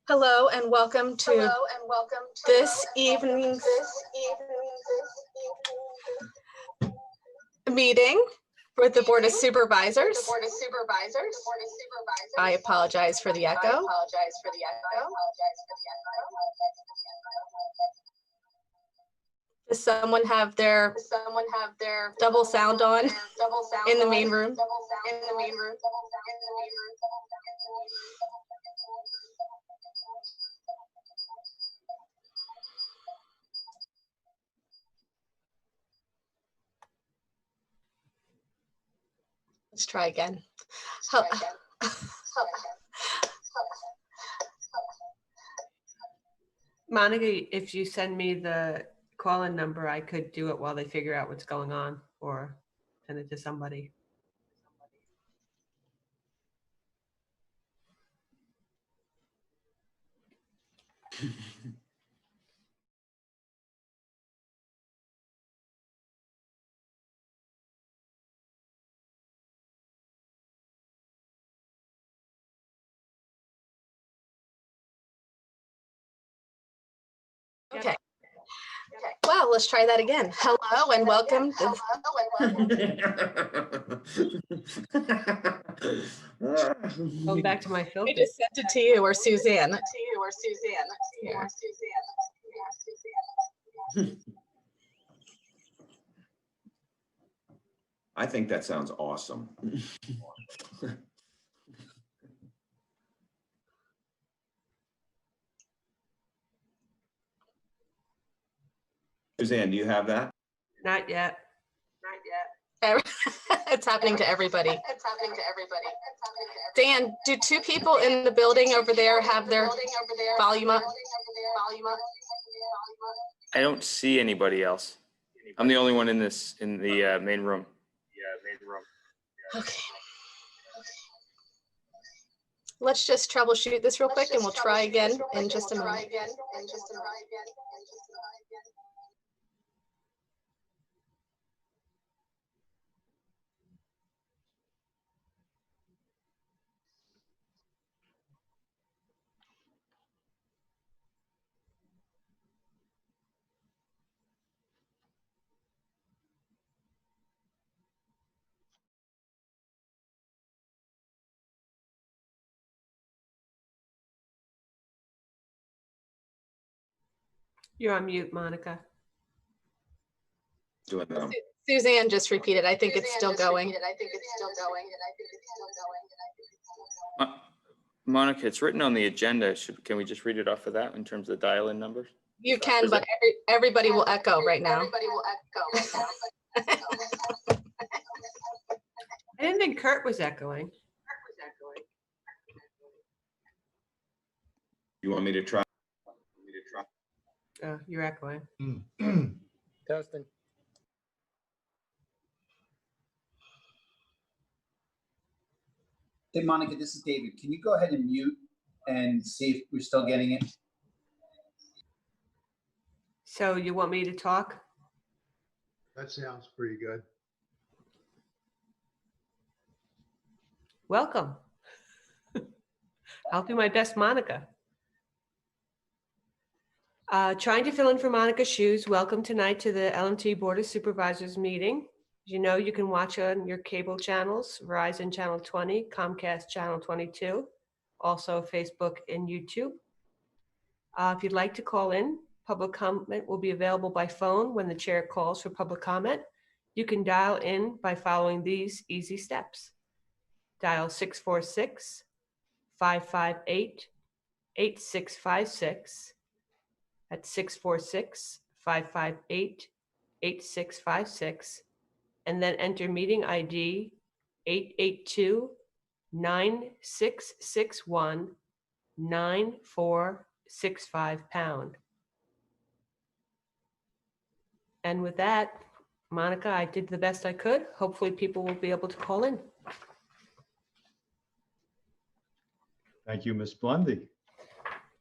Hello and welcome to this evening's meeting for the Board of Supervisors. I apologize for the echo. Does someone have their double sound on in the main room? Let's try again. Monica, if you send me the call-in number, I could do it while they figure out what's going on, or send it to somebody. Okay. Well, let's try that again. Hello and welcome. Going back to my I filter. just sent it to you or Suzanne. Here. I think that sounds awesome. Suzanne, do you have that? Not yet. It's happening to everybody. Dan, do two people in the building over there have their volume up? I don't see anybody else. I'm the only one in the main room. Okay. Let's just troubleshoot this real quick and we'll try again in just a moment. You're on mute, Monica. Doing that. Suzanne just repeated. I think it's still going. Monica, it's written on the agenda. Can we just read it off of that in terms of the dial-in numbers? You can, but everybody will echo right now. I didn't think Kurt was echoing. You want me to try? Oh, you're echoing. Testing. Hey, Monica, this is David. Can you go ahead and mute and see if we're still getting it? So you want me to talk? That sounds pretty good. Welcome. I'll do my best, Monica. Trying to fill in for Monica's shoes. Welcome tonight to the LMT Board of Supervisors meeting. As you know, you can watch on your cable channels, Verizon Channel 20, Comcast Channel 22, also Facebook and YouTube. If you'd like to call in, public comment will be available by phone when the chair calls for public comment. You can dial in by following these easy steps. Dial 646-558-8656. That's 646-558-8656. And then enter meeting ID 882-9661-9465#. And with that, Monica, I did the best I could. Hopefully people will be able to call in. Thank you, Ms. Blundy.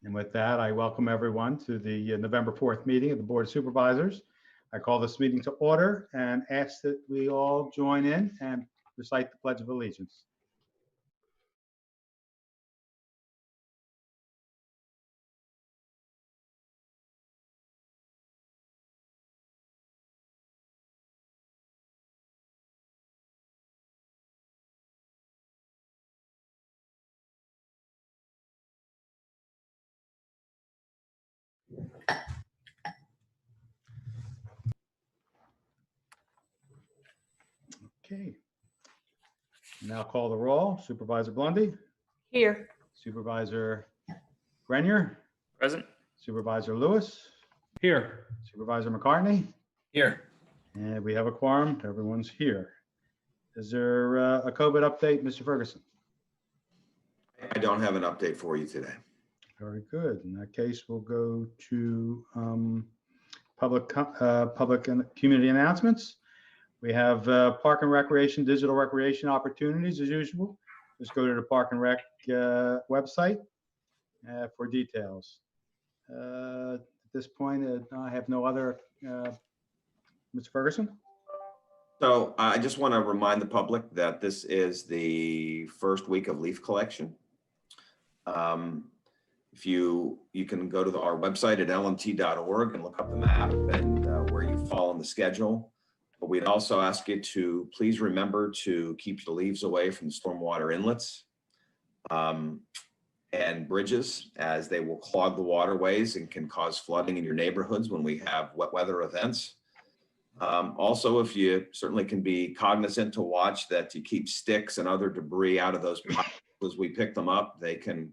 And with that, I welcome everyone to the November 4th meeting of the Board of Supervisors. I call this meeting to order and ask that we all join in and recite the Pledge of Allegiance. Okay. Now call the roll. Supervisor Blondie, Here. Supervisor Grenier, Present? Supervisor Lewis, Here. Supervisor McCartney, Here. and we have a quorum. Everyone's here. Is there a COVID update, Mr. Ferguson? I don't have an update for you today. Very good. In that case, we'll go to public and community announcements. We have Park and Recreation, digital recreation opportunities as usual. Just go to the Park and Rec website for details. At this point, I have no other. Mr. Ferguson? So I just want to remind the public that this is the first week of leaf collection. If you can go to our website at lmt.org and look up the map and where you fall on the schedule. But we'd also ask you to please remember to keep the leaves away from the stormwater inlets and bridges, as they will clog the waterways and can cause flooding in your neighborhoods when we have wet weather events. Also, if you certainly can be cognizant to watch that you keep sticks and other debris out of those piles as we pick them up. They can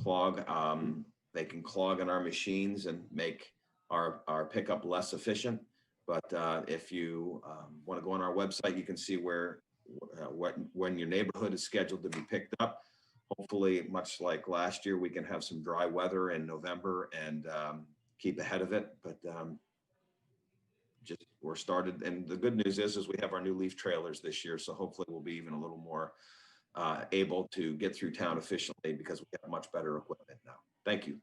clog in our machines and make our pickup less efficient. But if you want to go on our website, you can see when your neighborhood is scheduled to be picked up. Hopefully, much like last year, we can have some dry weather in November and keep ahead of it. But we're started, and the good news is we have our new leaf trailers this year, so hopefully we'll be even a little more able to get through town efficiently because we have much better equipment now. Thank you.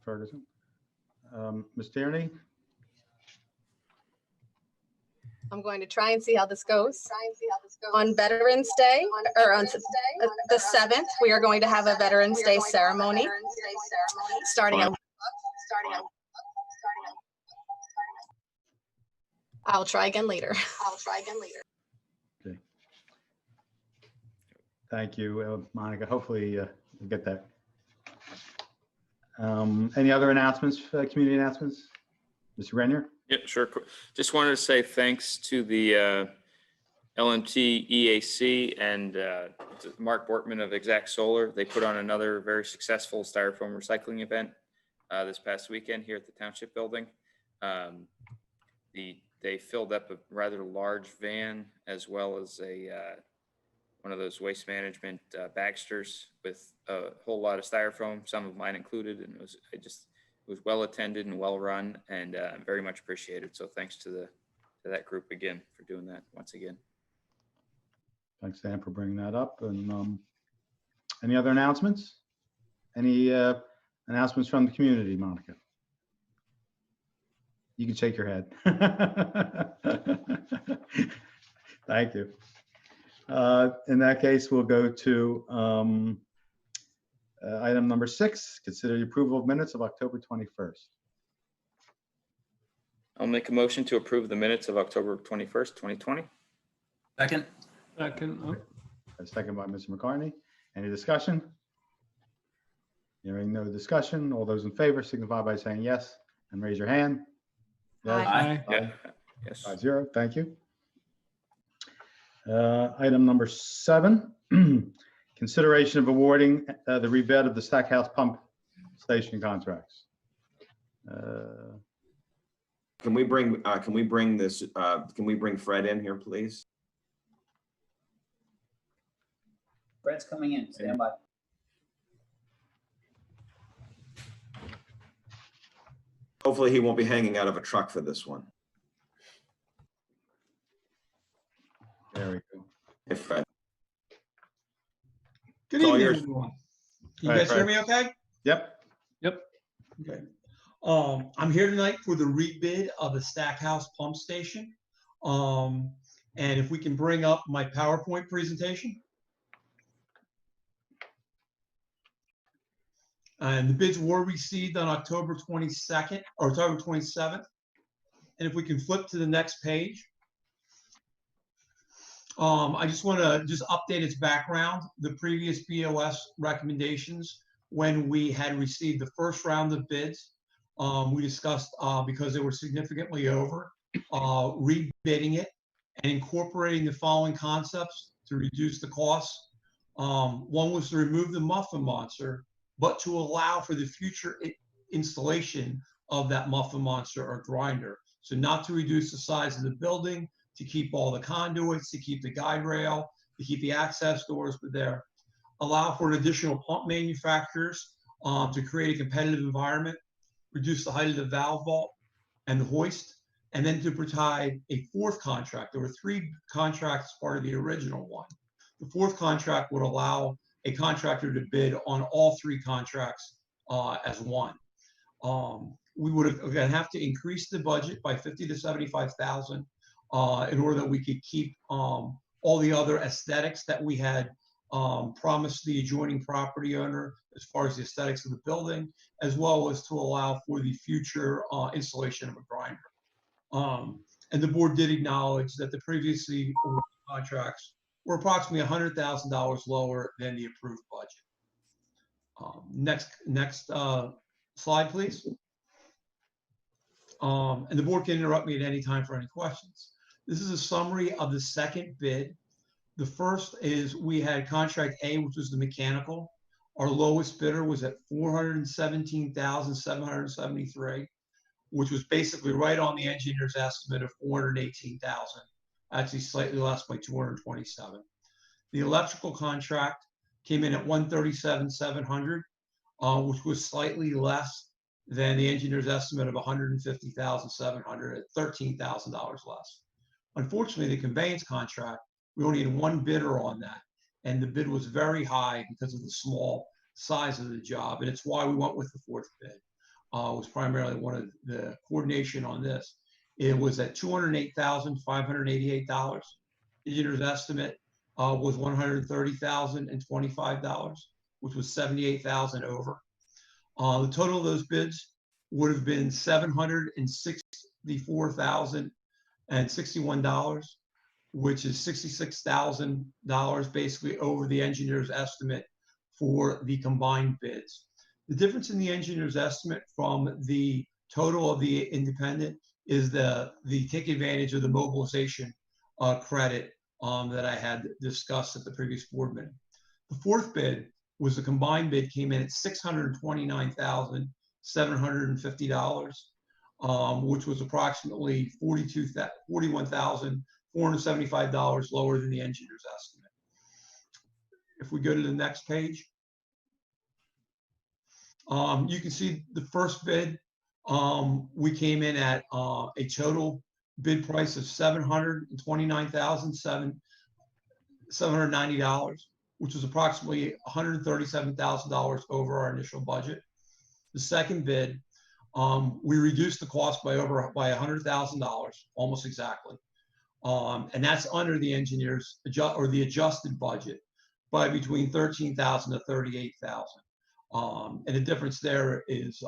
Ferguson. Ms. Tierney? I'm going to try and see how this goes. On Veterans Day, or on the 7th, we are going to have a Veterans Day ceremony starting at. I'll try again later. Okay. Thank you, Monica. Hopefully we'll get that. Any other announcements, community announcements? Mr. Grenier? Yeah, sure. Just wanted to say thanks to the LMT EAC and Mark Bortman of Exact Solar. They put on another very successful styrofoam recycling event this past weekend here at the Township Building. They filled up a rather large van as well as one of those waste management bagsters with a whole lot of styrofoam, some of mine included, and it was well attended and well run, and very much appreciated. So thanks to that group again for doing that once again. Thanks, Sam, for bringing that up. And any other announcements? Any announcements from the community, Monica? You can shake your head. Thank you. In that case, we'll go to item number 6, consider the approval of minutes of October 21st. I'll make a motion to approve the minutes of October 21st, 2020. Second. Second. A second by Mr. McCartney. Any discussion? Hearing no discussion, all those in favor signify by saying yes and raise your hand. Yes. Aye. Yeah. Yes. 5-0. Thank you. Item number 7, consideration of awarding the rebid of the Stackhouse pump station contracts. Can we bring Fred in here, please? Fred's coming in. Stand by. Hopefully he won't be hanging out of a truck for this one. There we go. Hey, Fred. Good It's all evening, yours. everyone. You All right, guys hear Fred. me okay? Yep. Okay. I'm here tonight for the rebid of the Stackhouse pump station. And if we can bring up my PowerPoint presentation. And the bids were received on October 22nd or October 27th. And if we can flip to the next page. I just want to update its background. The previous BOS recommendations, when we had received the first round of bids, we discussed, because they were significantly over, rebidding it and incorporating the following concepts to reduce the costs. One was to remove the muffin monster, but to allow for the future installation of that muffin monster or grinder. So not to reduce the size of the building, to keep all the conduits, to keep the guide rail, to keep the access doors there. Allow for additional pump manufacturers to create a competitive environment, reduce the height of the valve vault and the hoist, and then to provide a fourth contract. There were 3 contracts part of the original one. The fourth contract would allow a contractor to bid on all 3 contracts as one. We would again have to increase the budget by 50 to 75,000 in order that we could keep all the other aesthetics that we had promised the adjoining property owner as far as the aesthetics of the building, as well as to allow for the future installation of a grinder. And the board did acknowledge that the previously awarded contracts were approximately $100,000 lower than the approved budget. Next slide, please. And the board can interrupt me at any time for any questions. This is a summary of the second bid. The first is we had contract A, which was the mechanical. Our lowest bidder was at $417,773, which was basically right on the engineer's estimate of $418,000. Actually slightly less by 227. The electrical contract came in at $137,700, which was slightly less than the engineer's estimate of $150,700 at $13,000 less. Unfortunately, the conveyance contract, we only had 1 bidder on that, and the bid was very high because of the small size of the job, and it's why we went with the fourth bid. It was primarily one of the coordination on this. It was at $208,588. Engineer's estimate was $130,025, which was $78,000 over. The total of those bids would have been $764,061, which is $66,000 basically over the engineer's estimate for the combined bids. The difference in the engineer's estimate from the total of the independent is the take advantage of the mobilization credit that I had discussed at the previous board meeting. The fourth bid was the combined bid came in at $629,750, which was approximately $41,475 lower than the engineer's estimate. If we go to the next page, you can see the first bid. We came in at a total bid price of $729,790, which was approximately $137,000 over our initial budget. The second bid, we reduced the cost by $100,000, almost exactly. And that's under the engineer's the adjusted budget by between $13,000 to $38,000. And the difference there is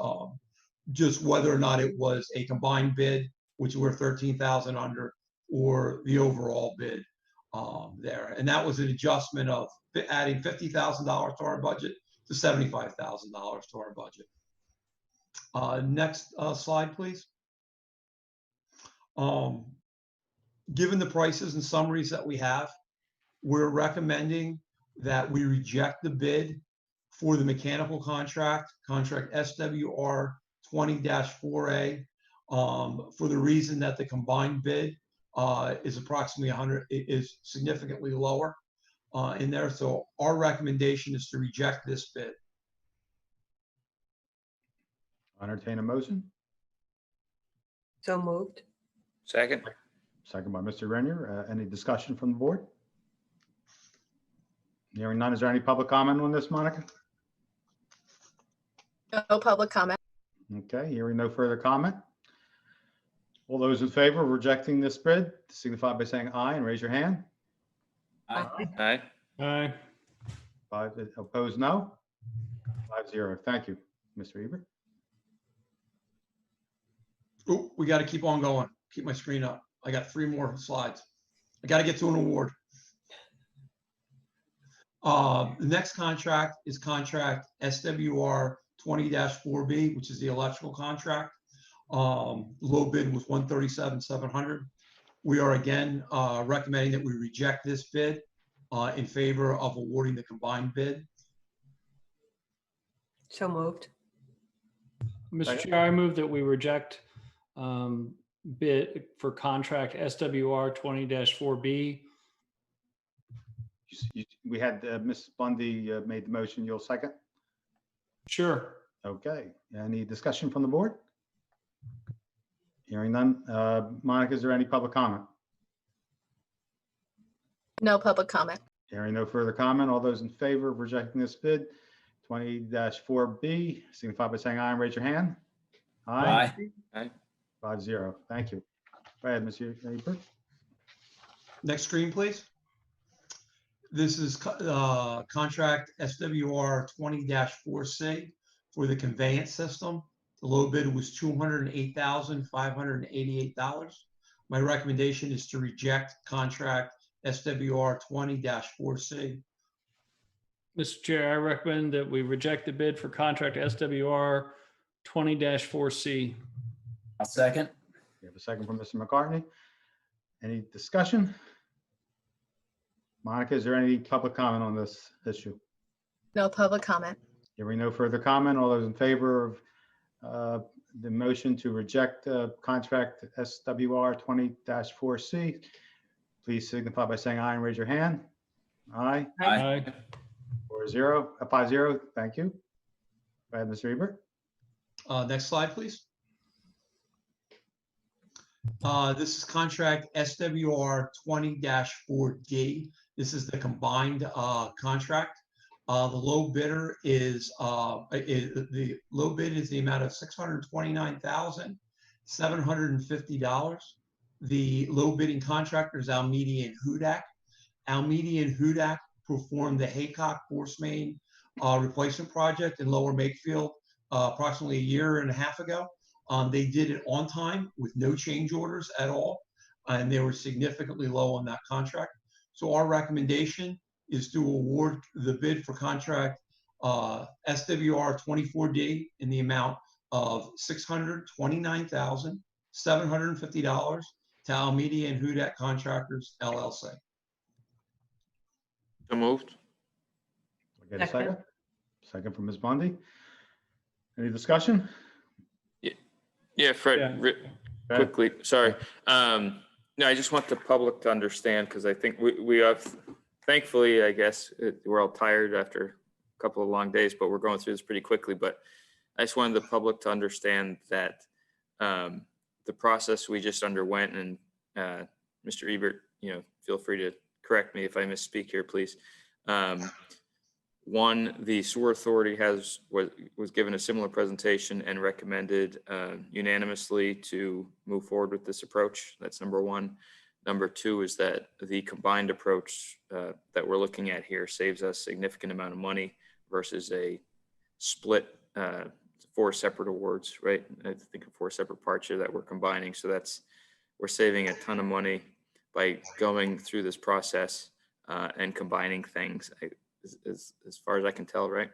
just whether or not it was a combined bid, which were $13,000 under, or the overall bid there. And that was an adjustment of adding $50,000 to our budget to $75,000 to our budget. Next slide, please. Given the prices and summaries that we have, we're recommending that we reject the bid for the mechanical contract SWR 20-4A, for the reason that the combined bid is approximately is significantly lower in there. So our recommendation is to reject this bid. Entertain a motion. So moved. Second. Second by Mr. Renier. Any discussion from the board? Hearing none, is there any public comment on this, Monica? No public comment. Okay, hearing no further comment. All those in favor of rejecting this bid, signify by saying aye and raise your hand. Aye. Aye. 5 opposed, no. 5-0. Thank you, Mr. Ebert. Oh, we got to keep on going. Keep my screen up. I got 3 more slides. I got to get to an award. The next contract is contract SWR 20-4B, which is the electrical contract. Low bid was $137,700. We are again recommending that we reject this bid in favor of awarding the combined bid. So moved. Mr. Chair, I move that we reject bid for contract SWR 20-4B. We had Ms. Bundy made the motion. You'll second? Sure. Okay. Any discussion from the board? Hearing none. Monica, is there any public comment? No public comment. Hearing no further comment. All those in favor of rejecting this bid, 20-4B, signify by saying aye and raise your hand. Aye. 5-0. Thank you. Go ahead, Mr. Ebert. Next screen, please. This is contract SWR 20-4C for the conveyance system. The low bid was $208,588. My recommendation is to reject contract SWR 20-4C. Mr. Chair, I recommend that we reject the bid for contract SWR 20-4C. I'll second. We have a second from Mr. McCartney. Any discussion? Monica, is there any public comment on this issue? No public comment. Hearing no further comment, all those in favor of the motion to reject contract SWR 20-4C, please signify by saying aye and raise your hand. Aye. Aye. 5-0. Thank you. Go ahead, Mr. Ebert. Next slide, please. This is contract SWR 20-4D. This is the combined contract. The low bidder is the low bid is the amount of $629,750. The low bidding contractor is Almeida and Hudak. Almeida and Hudak performed the Haycock Force Main replacement project in Lower Makefield approximately a year and a half ago. They did it on time with no change orders at all, and they were significantly low on that contract. So our recommendation is to award the bid for contract SWR 24D in the amount of $629,750 to Almeida and Hudak Contractors, LLC. So moved. We'll get a second. Second from Ms. Bundy. Any discussion? Yeah, Fred, Yeah. Go ahead. quickly, sorry. No, I just want the public to understand, because I think we have, thankfully, I guess, we're all tired after a couple of long days, but we're going through this pretty quickly. But I just wanted the public to understand that the process we just underwent, and Mr. Ebert, feel free to correct me if I misspeak here, please. One, the sewer authority was given a similar presentation and recommended unanimously to move forward with this approach. That's number one. Number two is that the combined approach that we're looking at here saves us a significant amount of money versus a split 4 separate awards, right? I think of 4 separate parts here that we're combining. So we're saving a ton of money by going through this process and combining things. As far as I can tell, right?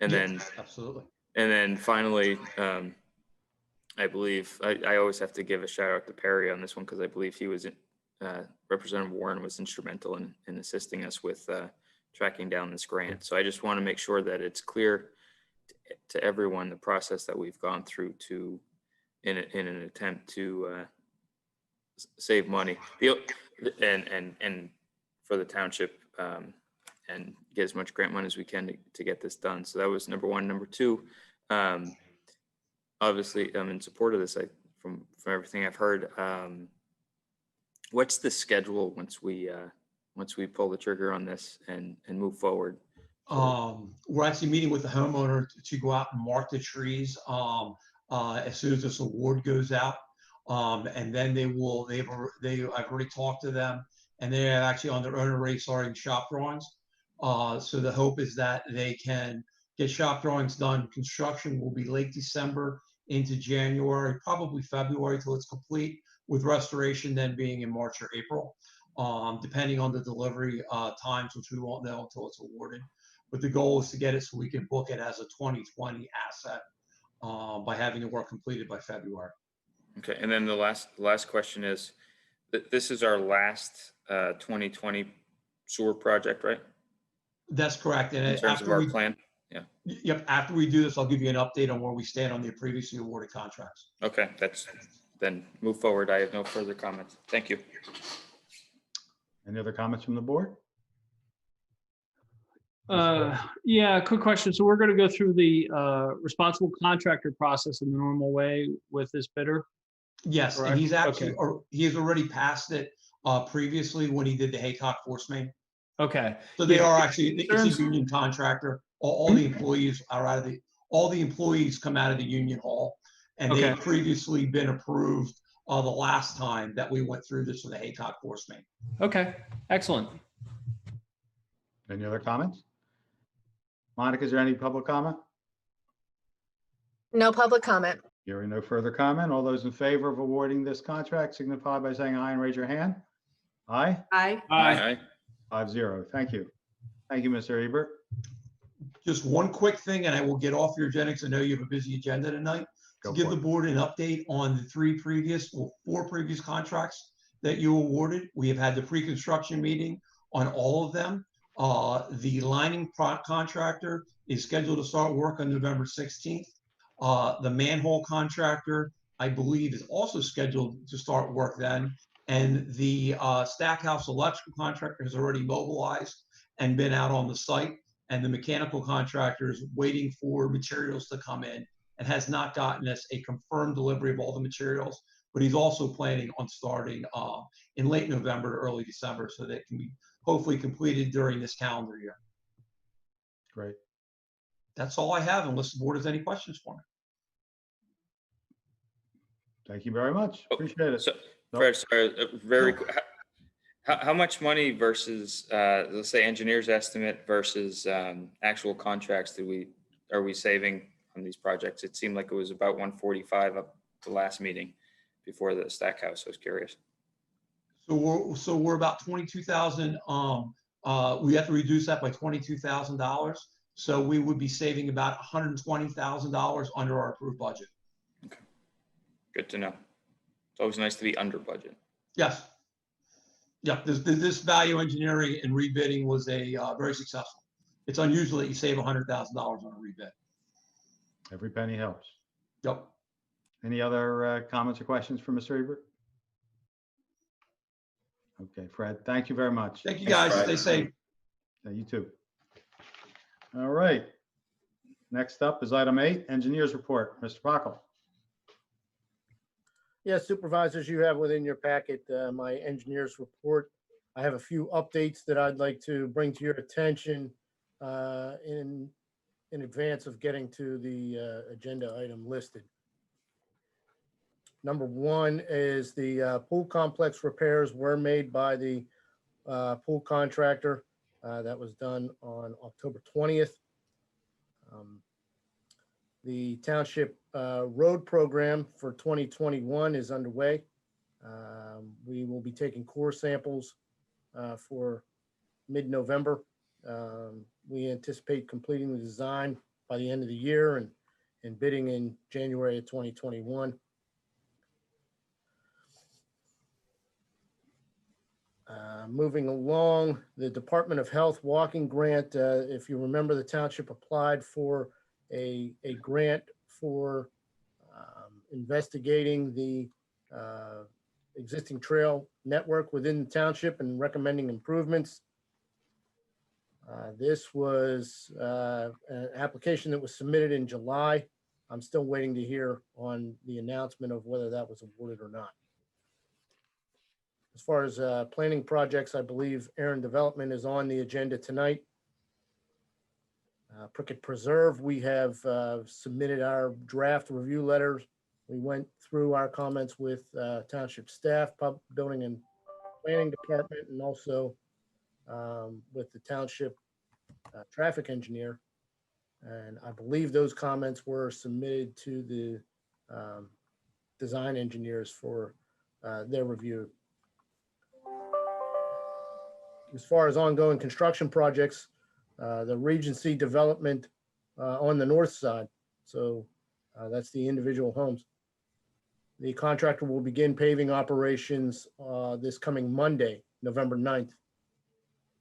And Yes, then absolutely. And then finally, I believe I always have to give a shout out to Perry on this one, because I believe he was Representative Warren was instrumental in assisting us with tracking down this grant. So I just want to make sure that it's clear to everyone the process that we've gone through in an attempt to save money and for the township. And get as much grant money as we can to get this done. So that was number one. Number two, obviously I'm in support of this. From everything I've heard, what's the schedule once we pull the trigger on this and move forward? We're actually meeting with the homeowner to go out and mark the trees as soon as this award goes out. And then I've already talked to them, and they're actually on their own already starting shop drawings. So the hope is that they can get shop drawings done. Construction will be late December into January, probably February till it's complete, with restoration then being in March or April, depending on the delivery times, which we won't know until it's awarded. but the goal is to get it so we can book it as a 2020 asset by having the work completed by February. Okay, and then the last question is, this is our last 2020 sewer project, right? That's correct. And In terms of after our we, plan? yep, after we do this, I'll give you an update on where we stand on the previously awarded contracts. Okay, then move forward. I have no further comments. Thank you. Any other comments from the board? Yeah, quick question. So we're going to go through the responsible contractor process in the normal way with this bidder? Yes, and Correct. he's actually, Okay. or he has already passed it previously when he did the Haycock Force Main. Okay. So they Yeah, are actually, it's terms- a union contractor. All the employees are out of all the employees come out of the union hall. And they've Okay. previously been approved the last time that we went through this with the Haycock Force Main. Okay, excellent. Any other comments? Monica, is there any public comment? No public comment. Hearing no further comment, all those in favor of awarding this contract signify by saying aye and raise your hand. Aye, Aye. Aye. 5-0. Thank you. Thank you, Mr. Ebert. Just one quick thing, and I will get off your agenda because I know you have a busy agenda tonight. Go To give for the it. board an update on the 4 previous contracts that you awarded. We have had the pre-construction meeting on all of them. The lining contractor is scheduled to start work on November 16th. The manhole contractor, I believe, is also scheduled to start work then. And the Stackhouse electrical contractor has already mobilized and been out on the site. And the mechanical contractor is waiting for materials to come in and has not gotten us a confirmed delivery of all the materials. But he's also planning on starting in late November to early December so that it can be hopefully completed during this calendar year. Great. That's all I have unless the board has any questions for me. Thank you very much. Appreciate it. So, Nope. Fred, sorry, very quick. How much money versus, let's say, engineer's estimate versus actual contracts are we saving on these projects? It seemed like it was about 145 up the last meeting before the Stackhouse. I was curious. So we're about 22,000. We have to reduce that by $22,000. So we would be saving about $120,000 under our approved budget. Okay, good to know. It's always nice to be under budget. Yes. Yeah, this value engineering and rebidding was very successful. It's unusual that you save $100,000 on a rebid. Every penny helps. Yep. Any other comments or questions for Mr. Ebert? Okay, Fred, thank you very much. Thank you, guys. Fred. Stay safe. Yeah, you too. All right. Next up is item 8, engineers report. Mr. Pockel. Yes, supervisors, you have within your packet my engineer's report. I have a few updates that I'd like to bring to your attention in advance of getting to the agenda item listed. Number 1 is the pool complex repairs were made by the pool contractor. That was done on October 20th. The township road program for 2021 is underway. We will be taking core samples for mid-November. We anticipate completing the design by the end of the year and bidding in January of 2021. Moving along, the Department of Health walking grant, if you remember, the township applied for a grant for investigating the existing trail network within the township and recommending improvements. This was an application that was submitted in July. I'm still waiting to hear on the announcement of whether that was awarded or not. As far as planning projects, I believe Aaron Development is on the agenda tonight. Prickett Preserve, we have submitted our draft review letters. We went through our comments with township staff, building and planning department, and also with the township traffic engineer. And I believe those comments were submitted to the design engineers for their review. As far as ongoing construction projects, the Regency development on the north side. So that's the individual homes. The contractor will begin paving operations this coming Monday, November 9th,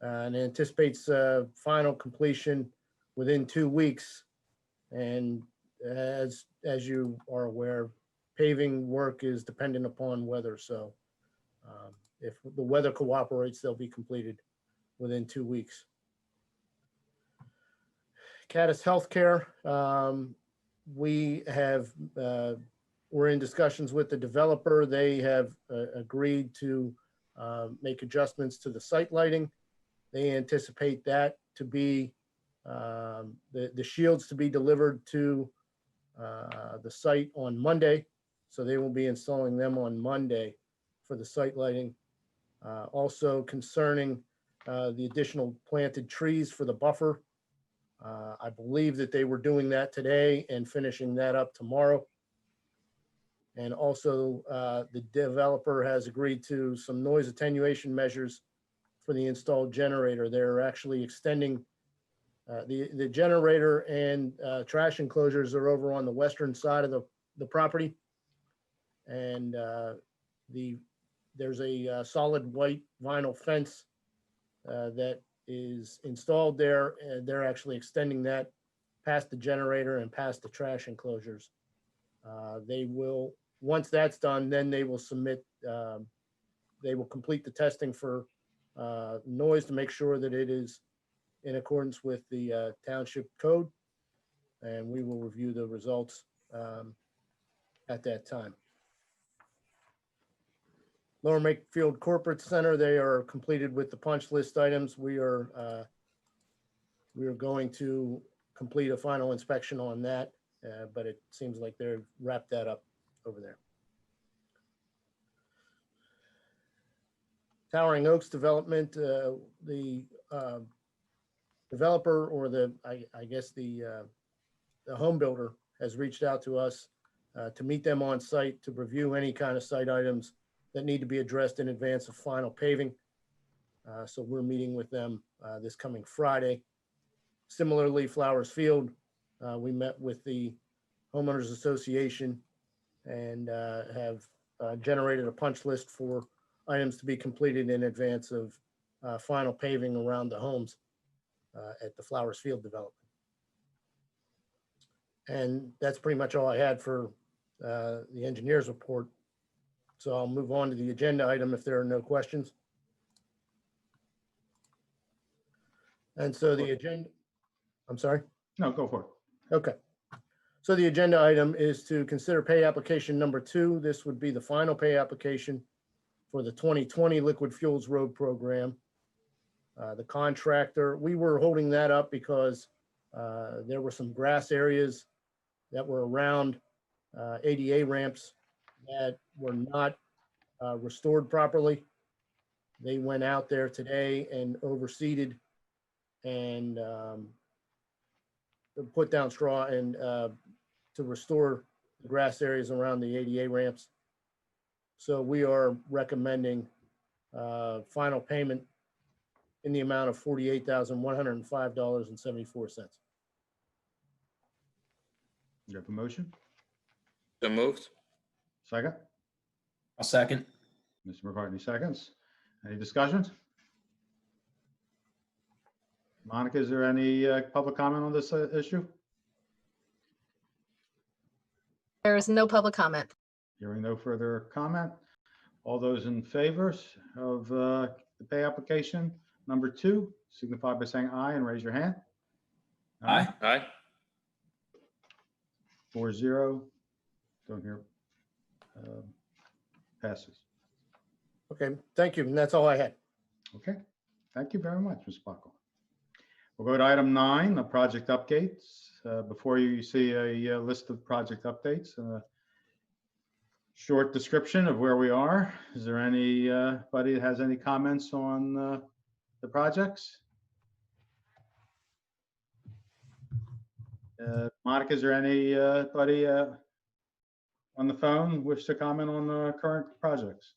and anticipates final completion within 2 weeks. And as you are aware, paving work is dependent upon weather. So if the weather cooperates, they'll be completed within 2 weeks. Caddis Healthcare, we're in discussions with the developer. They have agreed to make adjustments to the site lighting. They anticipate that to be the shields to be delivered to the site on Monday. So they will be installing them on Monday for the site lighting. Also concerning the additional planted trees for the buffer. I believe that they were doing that today and finishing that up tomorrow. And also the developer has agreed to some noise attenuation measures for the installed generator. They're actually extending the generator and trash enclosures are over on the western side of the property. And there's a solid white vinyl fence that is installed there, and they're actually extending that past the generator and past the trash enclosures. They will, once that's done, then they will submit, they will complete the testing for noise to make sure that it is in accordance with the township code, and we will review the results at that time. Lower Makefield Corporate Center, they are completed with the punch list items. We are going to complete a final inspection on that, but it seems like they've wrapped that up over there. Towering Oaks development, the developer, or I guess the home builder has reached out to us to meet them on site to review any kind of site items that need to be addressed in advance of final paving. So we're meeting with them this coming Friday. Similarly, Flowers Field, we met with the Homeowners Association and have generated a punch list for items to be completed in advance of final paving around the homes at the Flowers Field development. And that's pretty much all I had for the engineer's report. So I'll move on to the agenda item if there are no questions. And so the agenda, I'm sorry? No, go for it. Okay. So the agenda item is to consider pay application number 2. This would be the final pay application for the 2020 Liquid Fuels Road Program. The contractor, we were holding that up because there were some grass areas that were around ADA ramps that were not restored properly. They went out there today and overseeded and put down straw and to restore the grass areas around the ADA ramps. So we are recommending final payment in the amount of $48,105.74. You have a motion? So moved. Second? I'll second. Mr. McCartney seconds. Any discussions? Monica, is there any public comment on this issue? There is no public comment. Hearing no further comment. All those in favor of the pay application number 2, signify by saying aye and raise your hand. Aye. Aye. 4-0. Don't hear. Passes. Okay, thank you. And that's all I had. Okay. Thank you very much, Ms. Buckle. We'll go to item 9, the project updates. Before you see a list of project updates, short description of where we are. Is there anybody that has any comments on the projects? Monica, is there anybody on the phone wish to comment on the current projects?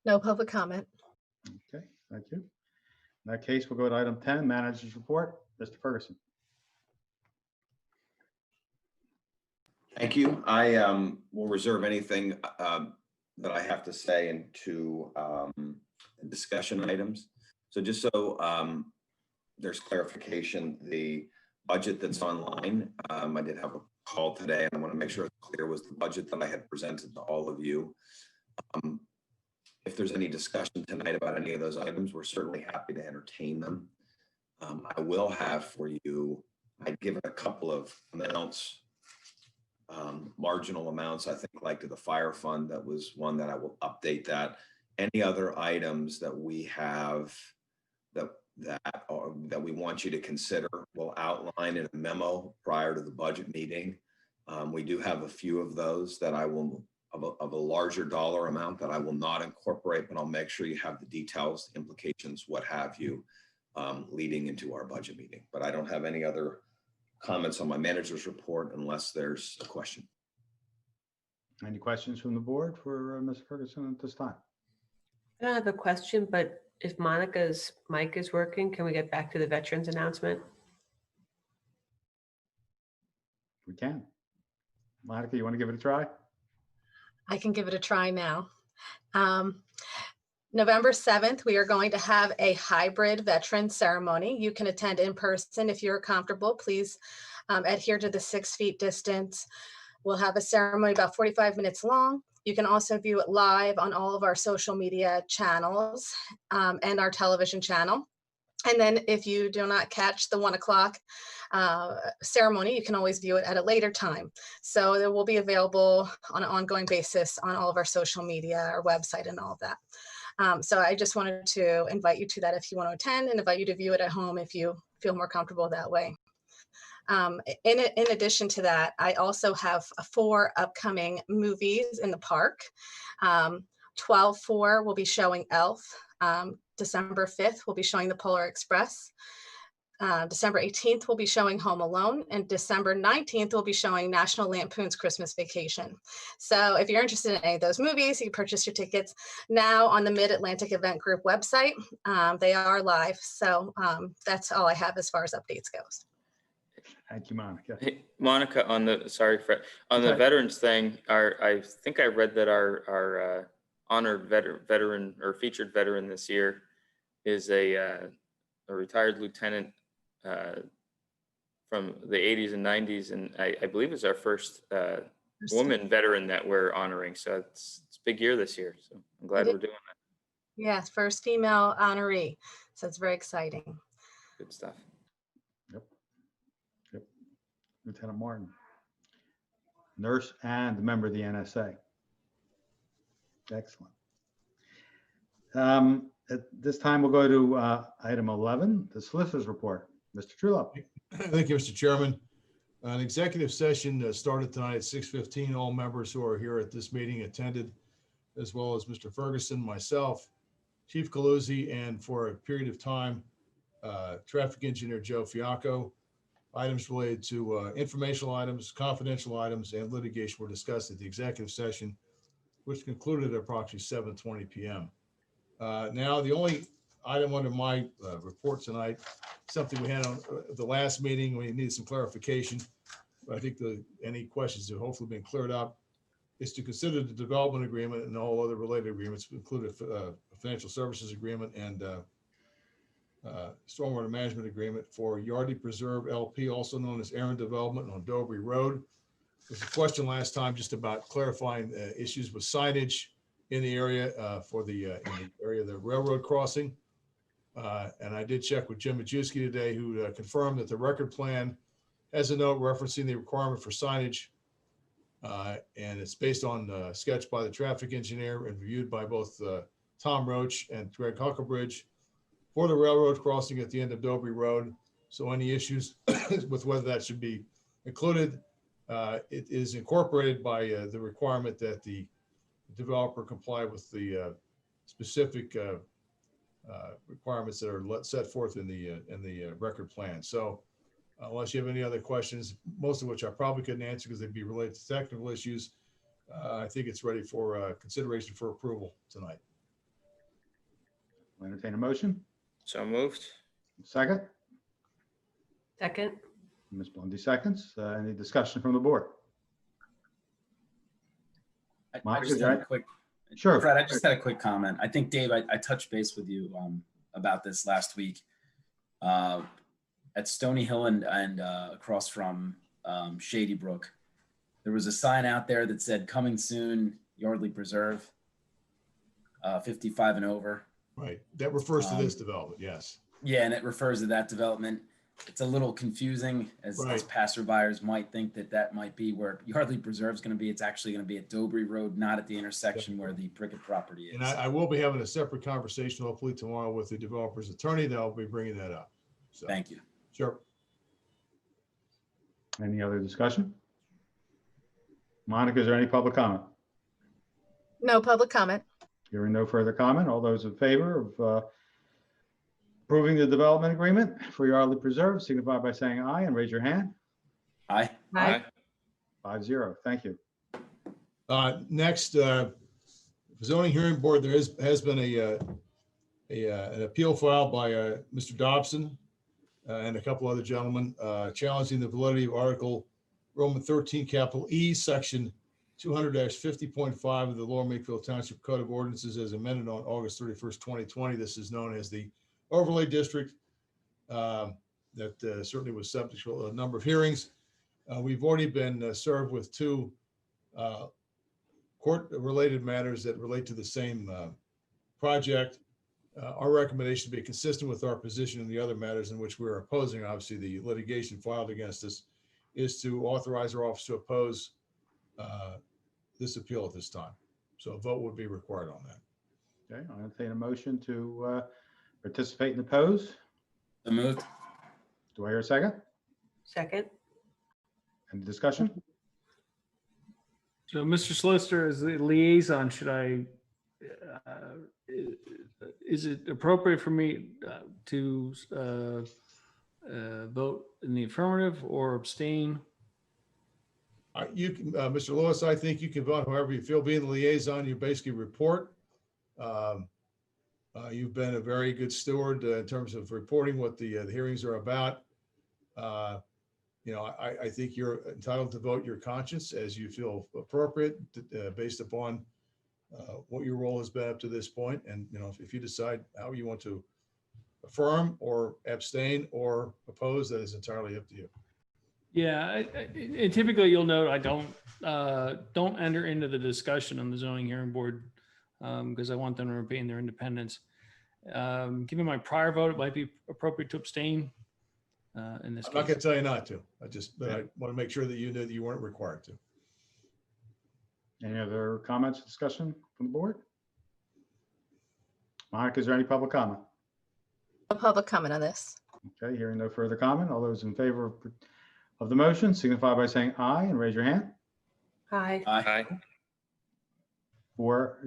No public comment. Okay, thank you. In that case, we'll go to item 10, Manager's Report. Mr. Ferguson. Thank you. I will reserve anything that I have to say into discussion items. So just so there's clarification, the budget that's online, I did have a call today, and I want to make sure it's clear, was the budget that I had presented to all of you. If there's any discussion tonight about any of those items, we're certainly happy to entertain them. I will have for you, I'd given a couple of amounts, marginal amounts, I think, like to the fire fund. That was one that I will update that. Any other items that we have that we want you to consider, we'll outline in a memo prior to the budget meeting. We do have a few of those that I will, of a larger dollar amount, that I will not incorporate, but I'll make sure you have the details, implications, what have you, leading into our budget meeting. But I don't have any other comments on my manager's report unless there's a question. Any questions from the board for Mr. Ferguson at this time? I don't have a question, but if Monica's mic is working, can we get back to the veterans announcement? We can. Monica, you want to give it a try? I can give it a try now. November 7th, we are going to have a hybrid veteran ceremony. You can attend in person if you're comfortable. Please adhere to the 6 feet distance. We'll have a ceremony about 45 minutes long. You can also view it live on all of our social media channels and our television channel. And then if you do not catch the 1 o'clock ceremony, you can always view it at a later time. So it will be available on an ongoing basis on all of our social media, our website, and all of that. So I just wanted to invite you to that if you want to attend, and invite you to view it at home if you feel more comfortable that way. In addition to that, I also have 4 upcoming movies in the park. 12/4 will be showing Elf. December 5th, we'll be showing The Polar Express. December 18th, we'll be showing Home Alone. And December 19th, we'll be showing National Lampoon's Christmas Vacation. So if you're interested in any of those movies, you can purchase your tickets now on the Mid-Atlantic Event Group website. They are live. So that's all I have as far as updates goes. Thank you, Monica. Hey, Monica, on the, sorry, Fred, on the Okay. veterans thing, I think I read that our honored veteran or featured veteran this year is a retired lieutenant from the 80s and 90s. And I believe it's our first woman veteran that we're honoring. So it's a big year this year. So I'm glad we're doing that. Yes, first female honoree. So it's very exciting. Good stuff. Yep. Lieutenant Martin, nurse and a member of the NSA. Excellent. At this time, we'll go to item 11, the solicitor's report. Mr. Trullo. Thank you, Mr. Chairman. An executive session started tonight at 6:15. All members who are here at this meeting attended, as well as Mr. Ferguson, myself, Chief Caluzzi, and for a period of time, Traffic Engineer Joe Fiacco. Items related to informational items, confidential items, and litigation were discussed at the executive session, which concluded at approximately 7:20 p.m. Now, the only item under my report tonight, something we had on the last meeting, we needed some clarification, but I think any questions have hopefully been cleared up, is to consider the development agreement and all other related agreements, including a financial services agreement and stormwater management agreement for Yardley Preserve LP, also known as Aaron Development on Dobry Road. There was a question last time just about clarifying issues with signage in the area for the area of the railroad crossing. And I did check with Jim Majewski today, who confirmed that the record plan has a note referencing the requirement for signage. And it's based on a sketch by the traffic engineer and reviewed by both Tom Roach and Greg Huckabridge for the railroad crossing at the end of Dobry Road. So any issues with whether that should be included, it is incorporated by the requirement that the developer comply with the specific requirements that are set forth in the record plan. So unless you have any other questions, most of which I probably couldn't answer because they'd be related to technical issues, I think it's ready for consideration for approval tonight. I'll entertain a motion. So moved. Second, Second. Ms. Blondey seconds. Any discussion from the board? I Monica, just go had a ahead. quick, Sure. Fred, I just had a quick comment. I think, Dave, I touched base with you about this last week. At Stony Hill and across from Shady Brook, there was a sign out there that said "Coming soon, Yardley Preserve, 55 and over." Right. That refers to this development. Yes. Yeah, and it refers to that development. It's a little confusing as Right. passerbyers might think that might be where Yardley Preserve is going to be. It's actually going to be at Dobry Road, not at the intersection where the Prickett property is. And I will be having a separate conversation hopefully tomorrow with the developer's attorney. They'll be bringing that up. So, Thank you. sure. Any other discussion? Monica, is there any public comment? No public comment. Hearing no further comment, all those in favor of approving the development agreement for Yardley Preserve, signify by saying aye and raise your hand. Aye. Aye. 5-0. Thank you. Next, zoning hearing board, there has been an appeal filed by Mr. Dobson and a couple other gentlemen challenging the validity of Article Roman 13, capital E, Section 200-50.5 of the Lower Makefield Township Code of Ordinances as amended on August 31st, 2020. This is known as the overlay district that certainly was subject to a number of hearings. We've already been served with two court-related matters that relate to the same project. Our recommendation to be consistent with our position in the other matters in which we're opposing, obviously, the litigation filed against us, is to authorize our office to oppose this appeal at this time. So a vote would be required on that. Okay, I'll entertain a motion to participate in the pose. So moved. Do I hear a second? Second. Any discussion? So Mr. Solicitor, as the liaison, should I, is it appropriate for me to vote in the affirmative or abstain? You can, Mr. Lewis, I think you can vote however you feel. Being the liaison, you basically report. You've been a very good steward in terms of reporting what the hearings are about. I think you're entitled to vote your conscience as you feel appropriate based upon what your role has been up to this point. And, if you decide how you want to affirm or abstain or oppose, that is entirely up to you. Yeah, and typically you'll note I don't enter into the discussion on the zoning hearing board because I want them to retain their independence. Given my prior vote, it might be appropriate to abstain in this I'm case. not going to tell you not to. I want to make sure that you knew that you weren't required to. Any other comments, discussion from the board? Monica, is there any public comment? No public comment on this. Okay, hearing no further comment, all those in favor of the motion signify by saying aye and raise your hand. Aye. Aye. 4,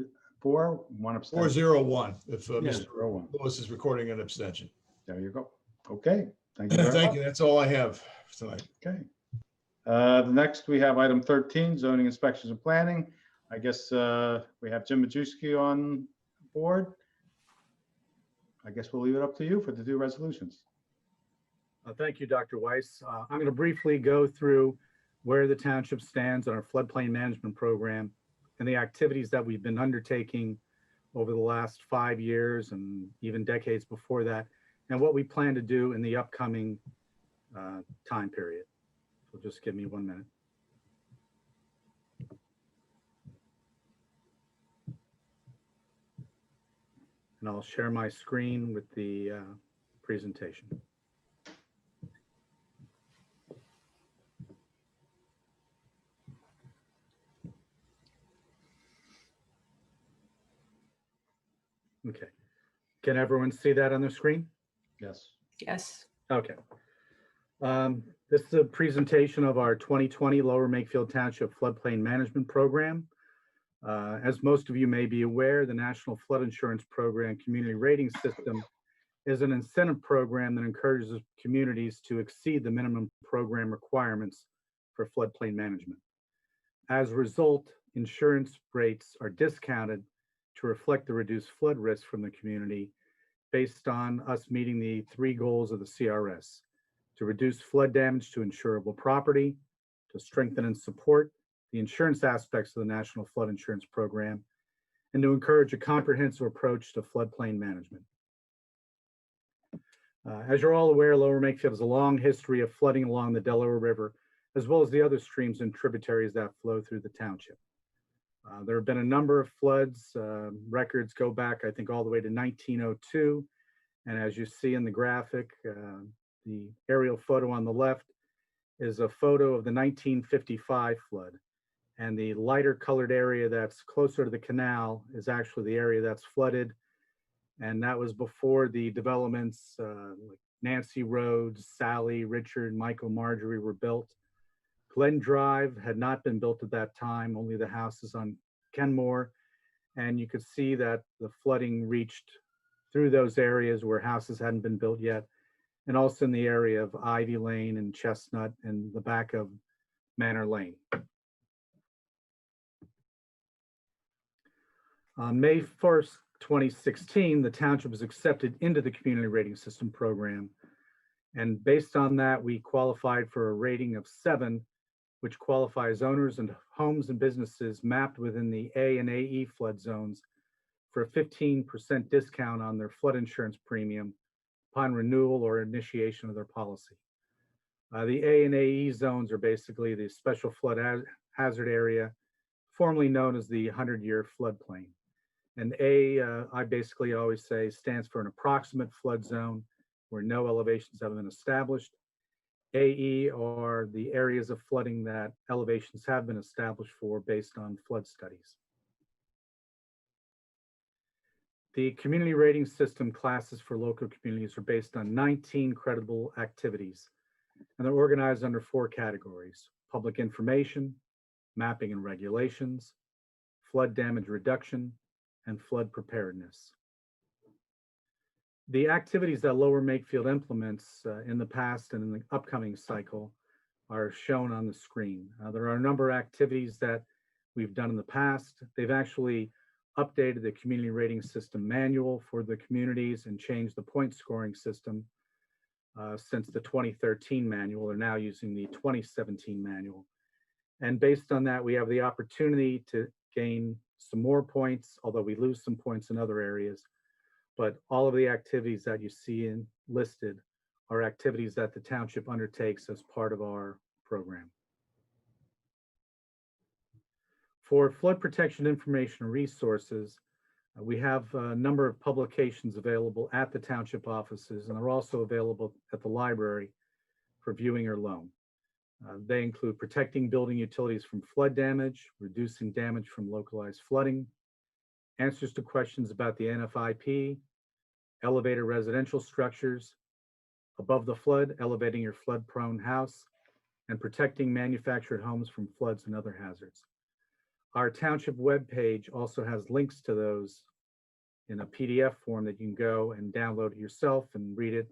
1 abstention. 401, if Yeah, Mr. 401. Lewis is recording an abstention. There you go. Okay, thank you very Thank much. you. That's all I have tonight. Okay. The next we have item 13, zoning inspections and planning. I guess we have Jim Majewski on board. I guess we'll leave it up to you for the two resolutions. Thank you, Dr. Weiss. I'm going to briefly go through where the township stands on our floodplain management program and the activities that we've been undertaking over the last 5 years and even decades before that, and what we plan to do in the upcoming time period. So just give me 1 minute. And I'll share my screen with the presentation. Okay. Can everyone see that on the screen? Yes. Yes. Okay. This is a presentation of our 2020 Lower Makefield Township Floodplain Management Program. As most of you may be aware, the National Flood Insurance Program Community Rating System is an incentive program that encourages communities to exceed the minimum program requirements for floodplain management. As a result, insurance rates are discounted to reflect the reduced flood risk from the community, based on us meeting the 3 goals of the CRS: to reduce flood damage to insurable property, to strengthen and support the insurance aspects of the National Flood Insurance Program, and to encourage a comprehensive approach to floodplain management. As you're all aware, Lower Makefield has a long history of flooding along the Delaware River, as well as the other streams and tributaries that flow through the township. There have been a number of floods. Records go back, I think, all the way to 1902. And as you see in the graphic, the aerial photo on the left is a photo of the 1955 flood. And the lighter colored area that's closer to the canal is actually the area that's flooded. And that was before the developments like Nancy Roads, Sally, Richard, Michael, Marjorie were built. Glen Drive had not been built at that time, only the houses on Kenmore. And you could see that the flooding reached through those areas where houses hadn't been built yet, and also in the area of Ivy Lane and Chestnut and the back of Manor Lane. On May 1st, 2016, the township was accepted into the Community Rating System program. And based on that, we qualified for a rating of 7, which qualifies owners and homes and businesses mapped within the A and AE flood zones for a 15% discount on their flood insurance premium upon renewal or initiation of their policy. The A and AE zones are basically the special flood hazard area, formerly known as the 100-year floodplain. And A, I basically always say, stands for an approximate flood zone where no elevations have been established. AE are the areas of flooding that elevations have been established for based on flood studies. The community rating system classes for local communities are based on 19 credible activities, and they're organized under 4 categories: public information, mapping and regulations, flood damage reduction, and flood preparedness. The activities that Lower Makefield implements in the past and in the upcoming cycle are shown on the screen. There are a number of activities that we've done in the past. They've actually updated the community rating system manual for the communities and changed the point scoring system since the 2013 manual. They're now using the 2017 manual. And based on that, we have the opportunity to gain some more points, although we lose some points in other areas. But all of the activities that you see listed are activities that the township undertakes as part of our program. For flood protection information and resources, we have a number of publications available at the township offices, and they're also available at the library for viewing or loan. They include protecting building utilities from flood damage, reducing damage from localized flooding, answers to questions about the NFIP, elevated residential structures, above the flood, elevating your flood-prone house, and protecting manufactured homes from floods and other hazards. Our township webpage also has links to those in a PDF form that you can go and download it yourself and read it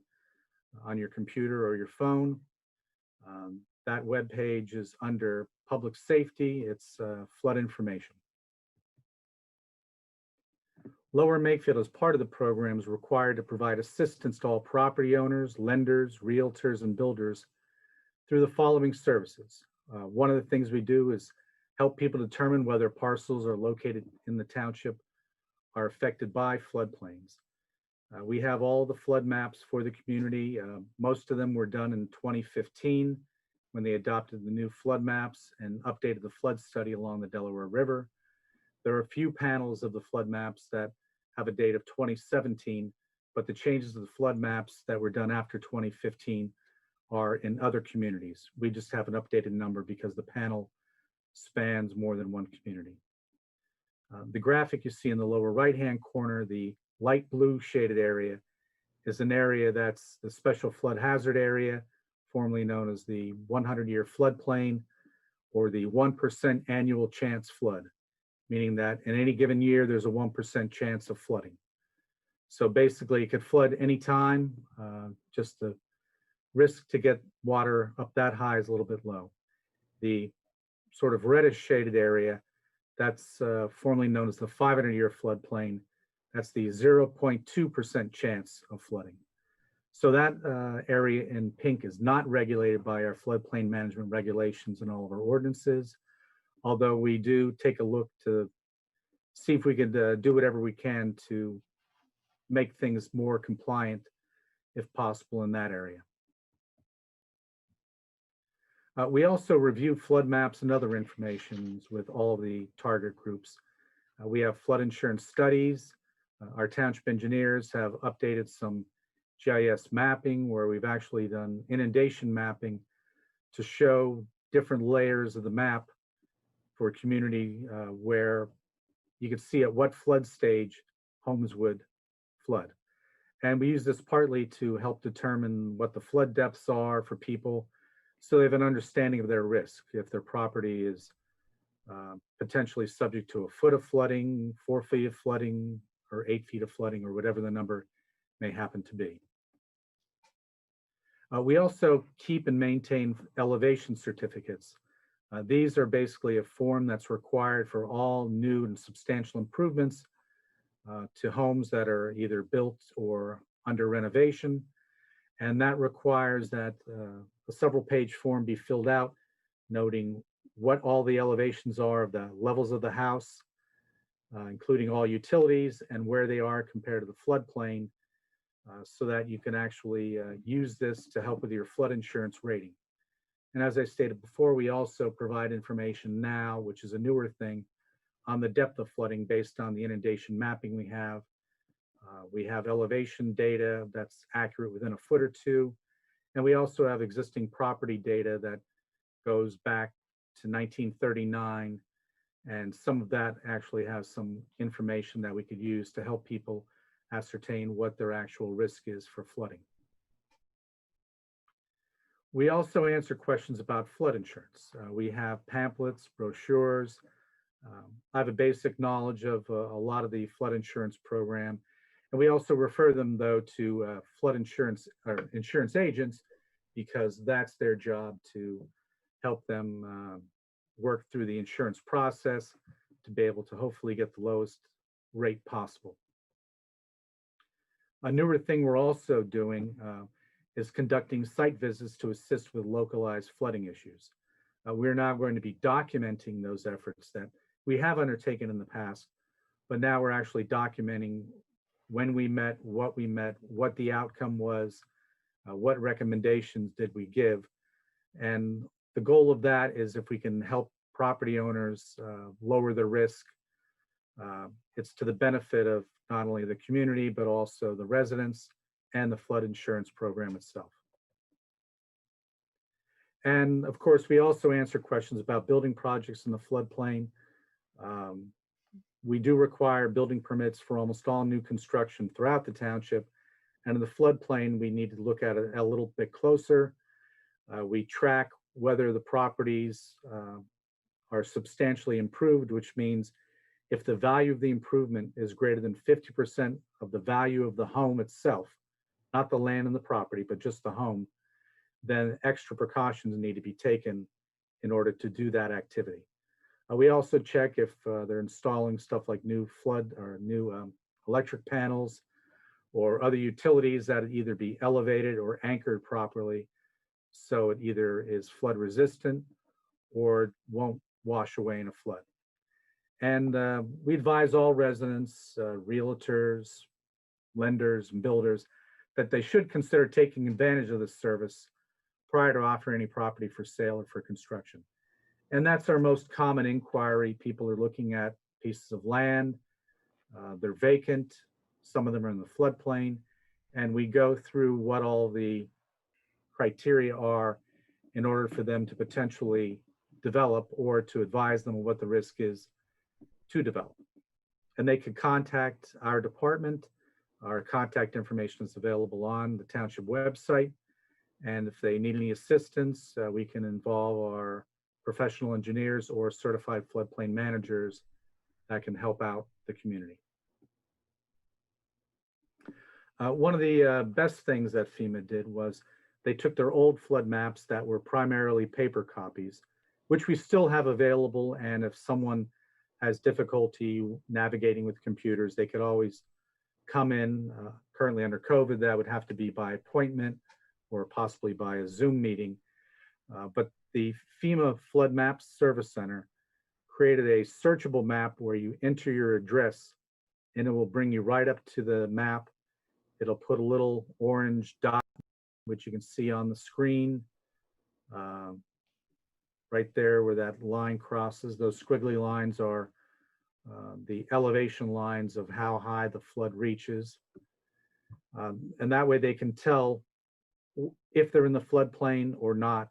on your computer or your phone. That webpage is under public safety. It's flood information. Lower Makefield, as part of the program, is required to provide assistance to all property owners, lenders, realtors, and builders through the following services. One of the things we do is help people determine whether parcels are located in the township are affected by floodplains. We have all the flood maps for the community. Most of them were done in 2015 when they adopted the new flood maps and updated the flood study along the Delaware River. There are a few panels of the flood maps that have a date of 2017, but the changes to the flood maps that were done after 2015 are in other communities. We just have an updated number because the panel spans more than one community. The graphic you see in the lower right-hand corner, the light blue shaded area, is an area that's the special flood hazard area, formerly known as the 100-year floodplain, or the 1% annual chance flood, meaning that in any given year, there's a 1% chance of flooding. So basically, it could flood anytime. Just the risk to get water up that high is a little bit low. The sort of reddish shaded area, that's formerly known as the 500-year floodplain, That's the 0.2% chance of flooding. So that area in pink is not regulated by our floodplain management regulations and all of our ordinances, although we do take a look to see if we could do whatever we can to make things more compliant, if possible, in that area. We also review flood maps and other information with all of the target groups. We have flood insurance studies. Our township engineers have updated some GIS mapping where we've actually done inundation mapping to show different layers of the map for a community where you could see at what flood stage homes would flood. And we use this partly to help determine what the flood depths are for people, so they have an understanding of their risk. If their property is potentially subject to a foot of flooding, 4 feet of flooding, or 8 feet of flooding, or whatever the number may happen to be. We also keep and maintain elevation certificates. These are basically a form that's required for all new and substantial improvements to homes that are either built or under renovation. And that requires that a several-page form be filled out, noting what all the elevations are of the levels of the house, including all utilities and where they are compared to the floodplain, so that you can actually use this to help with your flood insurance rating. And as I stated before, we also provide information now, which is a newer thing, on the depth of flooding based on the inundation mapping we have. We have elevation data that's accurate within a foot or two. And we also have existing property data that goes back to 1939. And some of that actually has some information that we could use to help people ascertain what their actual risk is for flooding. We also answer questions about flood insurance. We have pamphlets, brochures. I have a basic knowledge of a lot of the flood insurance program. And we also refer them, though, to flood insurance or insurance agents, because that's their job to help them work through the insurance process to be able to hopefully get the lowest rate possible. A newer thing we're also doing is conducting site visits to assist with localized flooding issues. We're now going to be documenting those efforts that we have undertaken in the past, but now we're actually documenting when we met, what the outcome was, what recommendations did we give. And the goal of that is if we can help property owners lower the risk, it's to the benefit of not only the community, but also the residents and the flood insurance program itself. And of course, we also answer questions about building projects in the floodplain. We do require building permits for almost all new construction throughout the township. And in the floodplain, we need to look at it a little bit closer. We track whether the properties are substantially improved, which means if the value of the improvement is greater than 50% of the value of the home itself, not the land and the property, but just the home, then extra precautions need to be taken in order to do that activity. We also check if they're installing stuff like new flood or new electric panels or other utilities that either be elevated or anchored properly, so it either is flood resistant or won't wash away in a flood. And we advise all residents, realtors, lenders, and builders that they should consider taking advantage of this service prior to offering any property for sale or for construction. And that's our most common inquiry. People are looking at pieces of land, they're vacant, some of them are in the floodplain, and we go through what all the criteria are in order for them to potentially develop or to advise them of what the risk is to develop. And they can contact our department. Our contact information is available on the township website. And if they need any assistance, we can involve our professional engineers or certified floodplain managers that can help out the community. One of the best things that FEMA did was they took their old flood maps that were primarily paper copies, which we still have available. And if someone has difficulty navigating with computers, they could always come in. Currently under COVID, that would have to be by appointment or possibly by a Zoom meeting. But the FEMA Flood Maps Service Center created a searchable map where you enter your address and it will bring you right up to the map. It'll put a little orange dot, which you can see on the screen, right there where that line crosses. Those squiggly lines are the elevation lines of how high the flood reaches. And that way they can tell if they're in the floodplain or not.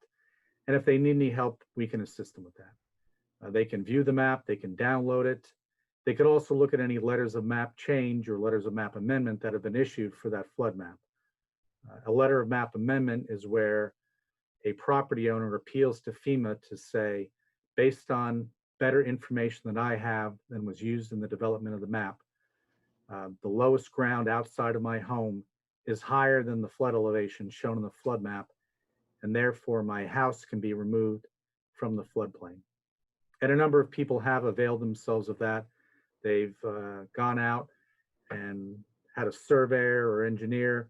And if they need any help, we can assist them with that. They can view the map, they can download it. They could also look at any letters of map change or letters of map amendment that have been issued for that flood map. A letter of map amendment is where a property owner appeals to FEMA to say, based on better information than I have than was used in the development of the map, the lowest ground outside of my home is higher than the flood elevation shown in the flood map, and therefore my house can be removed from the floodplain. And a number of people have availed themselves of that. They've gone out and had a surveyor or engineer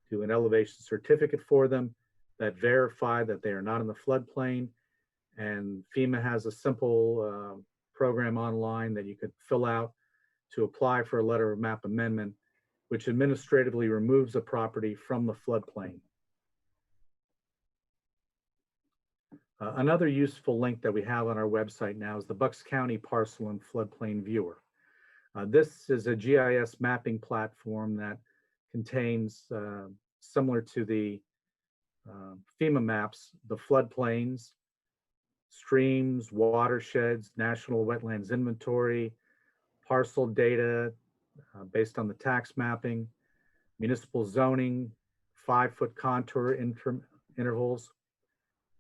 do an elevation certificate for them that verify that they are not in the floodplain. And FEMA has a simple program online that you could fill out to apply for a letter of map amendment, which administratively removes a property from the floodplain. Another useful link that we have on our website now is the Bucks County Parcel and Floodplain Viewer. This is a GIS mapping platform that contains, similar to the FEMA maps, the floodplains, streams, watersheds, national wetlands inventory, parcel data based on the tax mapping, municipal zoning, 5-foot contour intervals,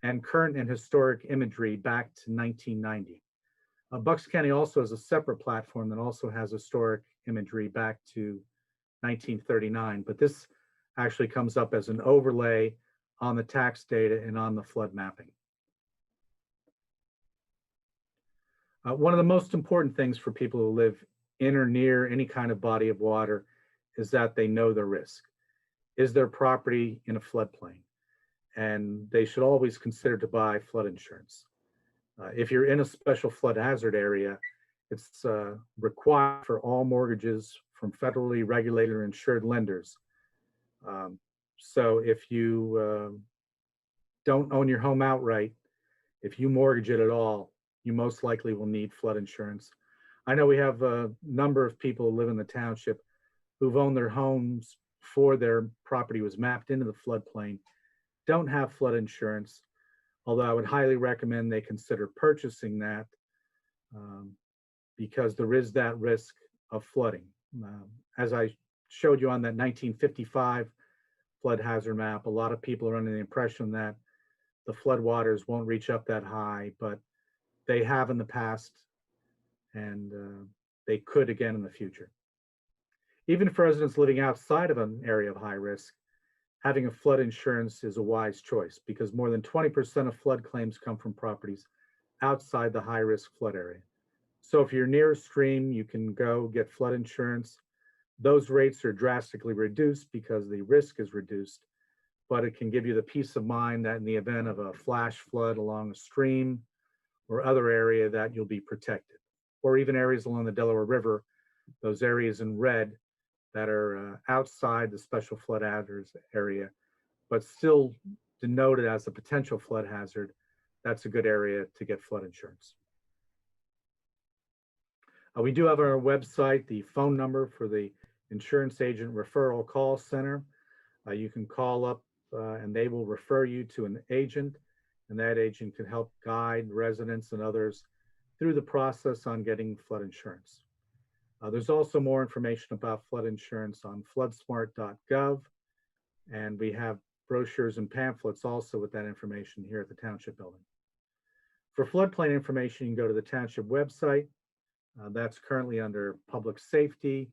and current and historic imagery back to 1990. Bucks County also has a separate platform that also has historic imagery back to 1939, but this actually comes up as an overlay on the tax data and on the flood mapping. One of the most important things for people who live in or near any kind of body of water is that they know the risk. Is their property in a floodplain? And they should always consider to buy flood insurance. If you're in a special flood hazard area, it's required for all mortgages from federally regulated or insured lenders. So if you don't own your home outright, if you mortgage it at all, you most likely will need flood insurance. I know we have a number of people who live in the township who've owned their homes before their property was mapped into the floodplain, don't have flood insurance, although I would highly recommend they consider purchasing that because there is that risk of flooding. As I showed you on that 1955 flood hazard map, a lot of people are under the impression that the flood waters won't reach up that high, but they have in the past, and they could again in the future. Even for residents living outside of an area of high risk, having a flood insurance is a wise choice because more than 20% of flood claims come from properties outside the high-risk flood area. So if you're near a stream, you can go get flood insurance. Those rates are drastically reduced because the risk is reduced, but it can give you the peace of mind that in the event of a flash flood along a stream or other area that you'll be protected. Or even areas along the Delaware River, those areas in red that are outside the special flood hazards area, but still denoted as a potential flood hazard, that's a good area to get flood insurance. We do have on our website the phone number for the Insurance Agent Referral Call Center. You can call up and they will refer you to an agent, and that agent can help guide residents and others through the process on getting flood insurance. There's also more information about flood insurance on floodsmart.gov, and we have brochures and pamphlets also with that information here at the Township Building. For floodplain information, you can go to the Township website. That's currently under Public Safety,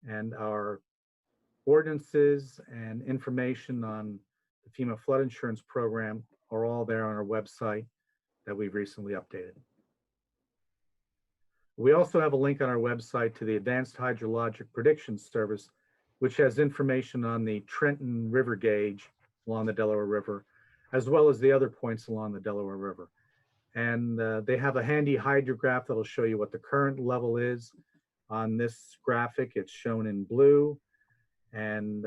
and our ordinances and information on the FEMA Flood Insurance Program are all there on our website that we've recently updated. We also have a link on our website to the Advanced Hydrologic Prediction Service, which has information on the Trenton River gauge along the Delaware River, as well as the other points along the Delaware River. And they have a handy hydrograph that'll show you what the current level is. On this graphic, it's shown in blue, and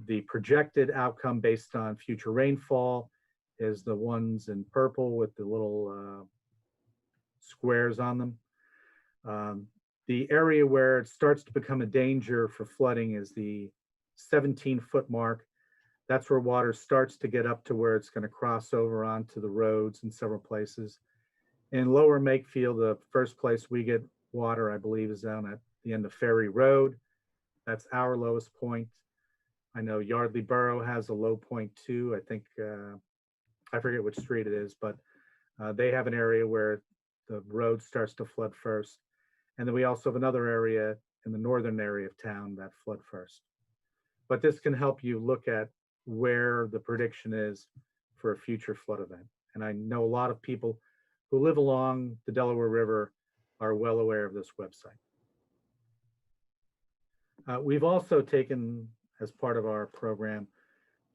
the projected outcome based on future rainfall is the ones in purple with the little squares on them. The area where it starts to become a danger for flooding is the 17-foot mark. That's where water starts to get up to where it's going to cross over onto the roads in several places. In Lower Makefield, the first place we get water, I believe, is down at the end of Ferry Road. That's our lowest point. I know Yardley Borough has a low point too. I think, I forget which street it is, but they have an area where the road starts to flood first. And then we also have another area in the northern area of town that flood first. But this can help you look at where the prediction is for a future flood event. And I know a lot of people who live along the Delaware River are well aware of this website. We've also taken, as part of our program,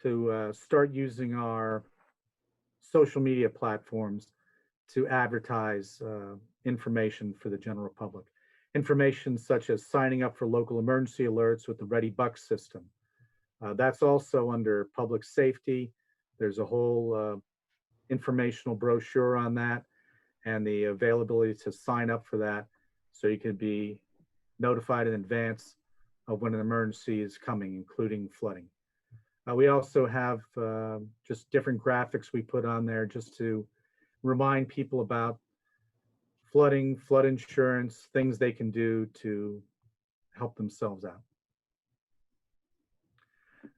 to start using our social media platforms to advertise information for the general public. Information such as signing up for local emergency alerts with the Ready Buck system. That's also under public safety. There's a whole informational brochure on that and the availability to sign up for that so you can be notified in advance of when an emergency is coming, including flooding. We also have just different graphics we put on there just to remind people about flooding, flood insurance, things they can do to help themselves out.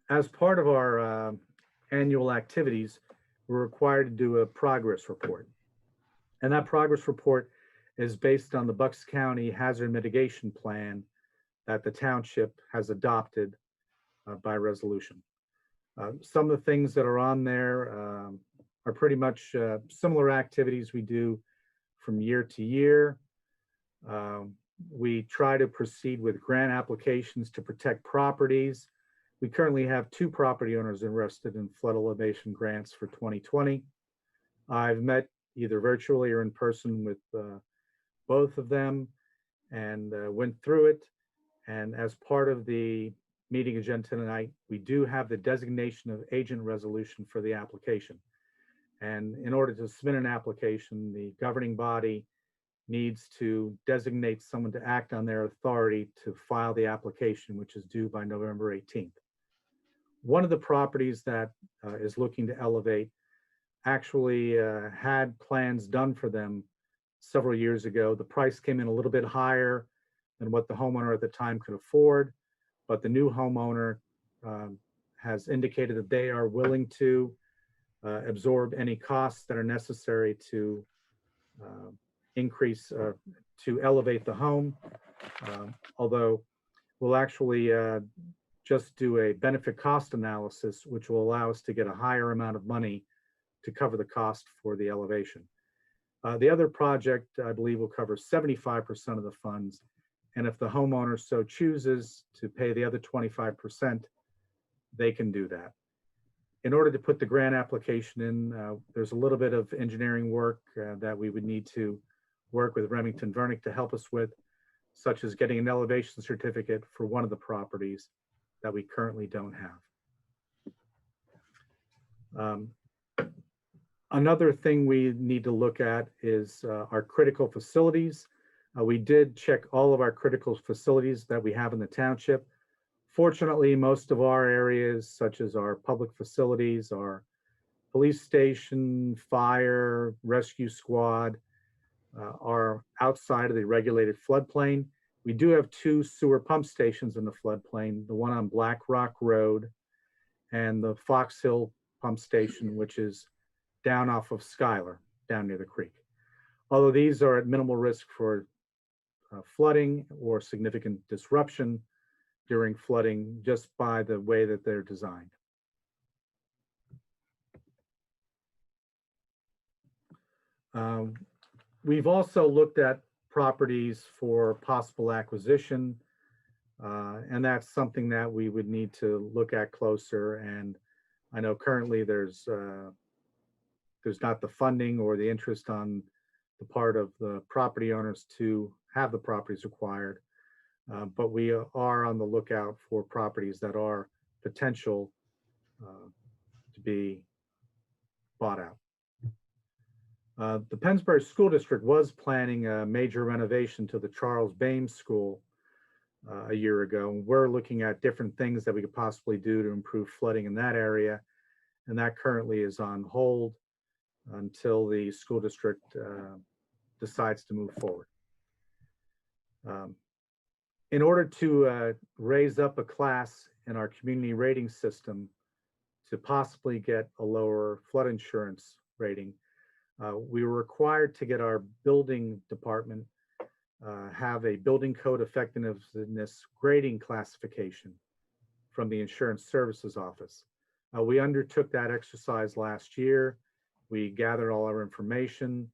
As part of our annual activities, we're required to do a progress report. And that progress report is based on the Bucks County Hazard Mitigation Plan that the township has adopted by resolution. Some of the things that are on there are pretty much similar activities we do from year to year. We try to proceed with grant applications to protect properties. We currently have 2 property owners interested in flood elevation grants for 2020. I've met either virtually or in person with both of them and went through it. And as part of the meeting agenda tonight, we do have the designation of agent resolution for the application. And in order to submit an application, the governing body needs to designate someone to act on their authority to file the application, which is due by November 18th. One of the properties that is looking to elevate actually had plans done for them several years ago. The price came in a little bit higher than what the homeowner at the time could afford, but the new homeowner has indicated that they are willing to absorb any costs that are necessary to increase, to elevate the home, although we'll actually just do a benefit cost analysis, which will allow us to get a higher amount of money to cover the cost for the elevation. The other project, I believe, will cover 75% of the funds. And if the homeowner so chooses to pay the other 25%, they can do that. In order to put the grant application in, there's a little bit of engineering work that we would need to work with Remington Vernick to help us with, such as getting an elevation certificate for one of the properties that we currently don't have. Another thing we need to look at is our critical facilities. We did check all of our critical facilities that we have in the township. Fortunately, most of our areas, such as our public facilities, our police station, fire, rescue squad, are outside of the regulated floodplain. We do have 2 sewer pump stations in the floodplain, the one on Black Rock Road and the Fox Hill pump station, which is down off of Schuyler, down near the creek. Although these are at minimal risk for flooding or significant disruption during flooding just by the way that they're designed. We've also looked at properties for possible acquisition. And that's something that we would need to look at closer. And I know currently there's not the funding or the interest on the part of the property owners to have the properties acquired. But we are on the lookout for properties that are potential to be bought out. The Pennsbury School District was planning a major renovation to the Charles Bames School a year ago. We're looking at different things that we could possibly do to improve flooding in that area. And that currently is on hold until the school district decides to move forward. In order to raise up a class in our community rating system to possibly get a lower flood insurance rating, we were required to get our building department have a building code effectiveness grading classification from the Insurance Services Office. We undertook that exercise last year. We gathered all our information.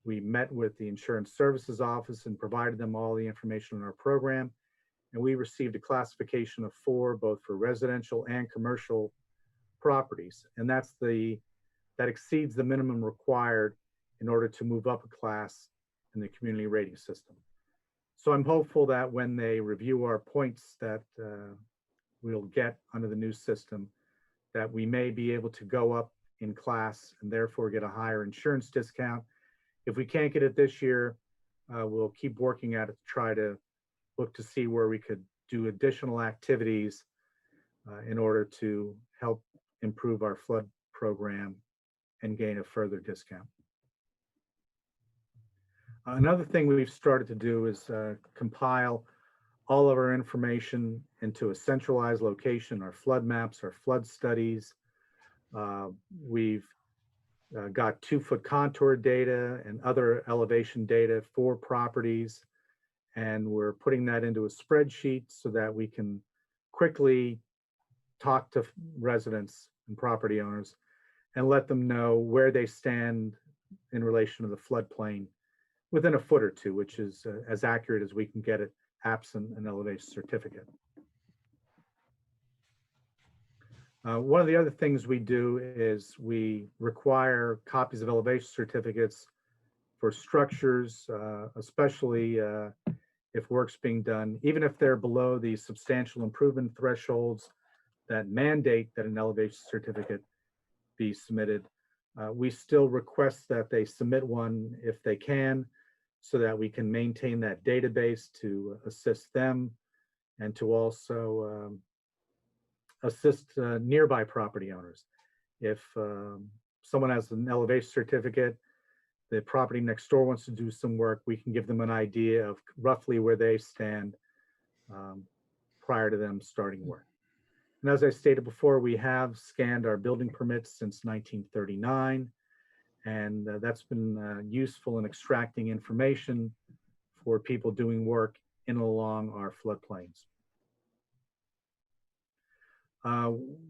We met with the Insurance Services Office and provided them all the information on our program. And we received a classification of 4, both for residential and commercial properties. And that exceeds the minimum required in order to move up a class in the community rating system. So I'm hopeful that when they review our points that we'll get under the new system, that we may be able to go up in class and therefore get a higher insurance discount. If we can't get it this year, we'll keep working at it to try to look to see where we could do additional activities in order to help improve our flood program and gain a further discount. Another thing we've started to do is compile all of our information into a centralized location, our flood maps, our flood studies. We've got 2-foot contour data and other elevation data for properties. And we're putting that into a spreadsheet so that we can quickly talk to residents and property owners and let them know where they stand in relation to the floodplain within a foot or two, which is as accurate as we can get it absent an elevation certificate. One of the other things we do is we require copies of elevation certificates for structures, especially if work's being done, even if they're below the substantial improvement thresholds that mandate that an elevation certificate be submitted. We still request that they submit one if they can, so that we can maintain that database to assist them and to also assist nearby property owners. If someone has an elevation certificate, the property next door wants to do some work, we can give them an idea of roughly where they stand prior to them starting work. And as I stated before, we have scanned our building permits since 1939. And that's been useful in extracting information for people doing work in and along our floodplains.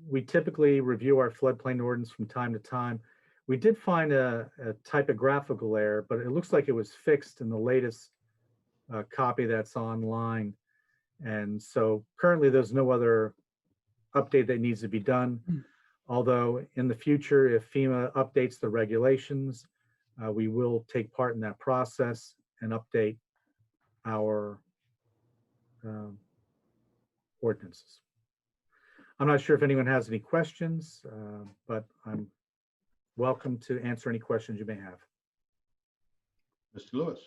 We typically review our floodplain ordinance from time to time. We did find a typographical error, but it looks like it was fixed in the latest copy that's online. And so currently there's no other update that needs to be done. Although in the future, if FEMA updates the regulations, we will take part in that process and update our ordinances. I'm not sure if anyone has any questions, but I'm welcome to answer any questions you may have. Mr. Lewis.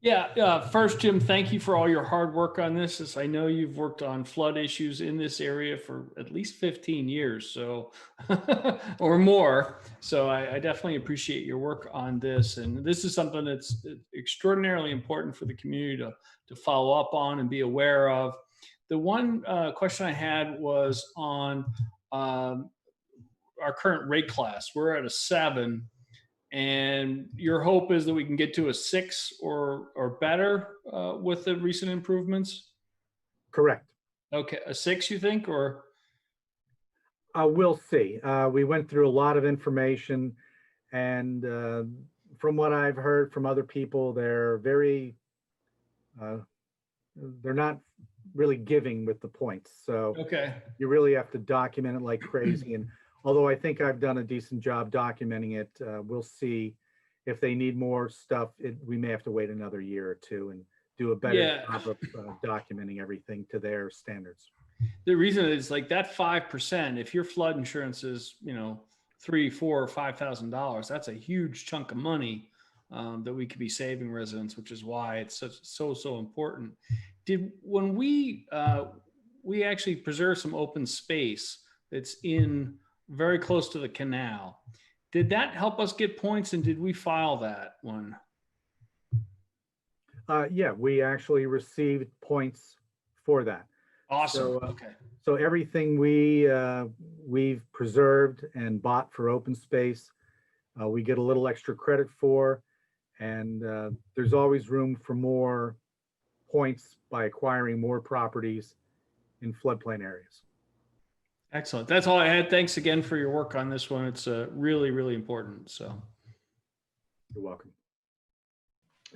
Yeah, first, Jim, thank you for all your hard work on this. As I know you've worked on flood issues in this area for at least 15 years, so or more. So I definitely appreciate your work on this. And this is something that's extraordinarily important for the community to follow up on and be aware of. The one question I had was on our current rate class. We're at a 7. And your hope is that we can get to a 6 or better with the recent improvements? Correct. Okay, a 6, you think, or? We'll see. We went through a lot of information, and from what I've heard from other people, they're very, they're not really giving with the points. So Okay. you really have to document it like crazy. And although I think I've done a decent job documenting it, we'll see if they need more stuff. We may have to wait another year or two and do a better Yeah. job of documenting everything to their standards. The reason is like that 5%, if your flood insurance is, you know, $3,000, $4,000, or $5,000, that's a huge chunk of money that we could be saving residents, which is why it's so important. When we actually preserve some open space that's in very close to the canal, did that help us get points, and did we file that one? Yeah, we actually received points for that. Awesome. So, Okay. So everything we've preserved and bought for open space, we get a little extra credit for, and there's always room for more points by acquiring more properties in floodplain areas. Excellent. That's all I had. Thanks again for your work on this one. It's really, really important. So you're welcome.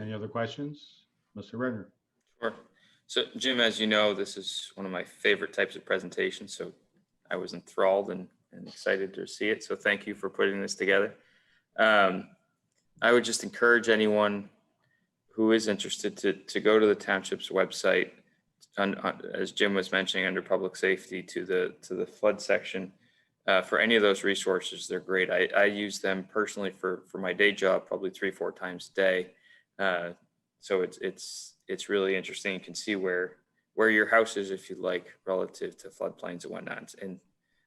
Any other questions? Mr. Renner? Sure. So Jim, as you know, this is one of my favorite types of presentations. So I was enthralled and excited to see it. So thank you for putting this together. I would just encourage anyone who is interested to go to the township's website, as Jim was mentioning, under public safety, to the flood section. For any of those resources, they're great. I use them personally for my day job, probably 3-4 times a day. So it's really interesting. You can see where your house is, if you'd like, relative to floodplains and whatnot. And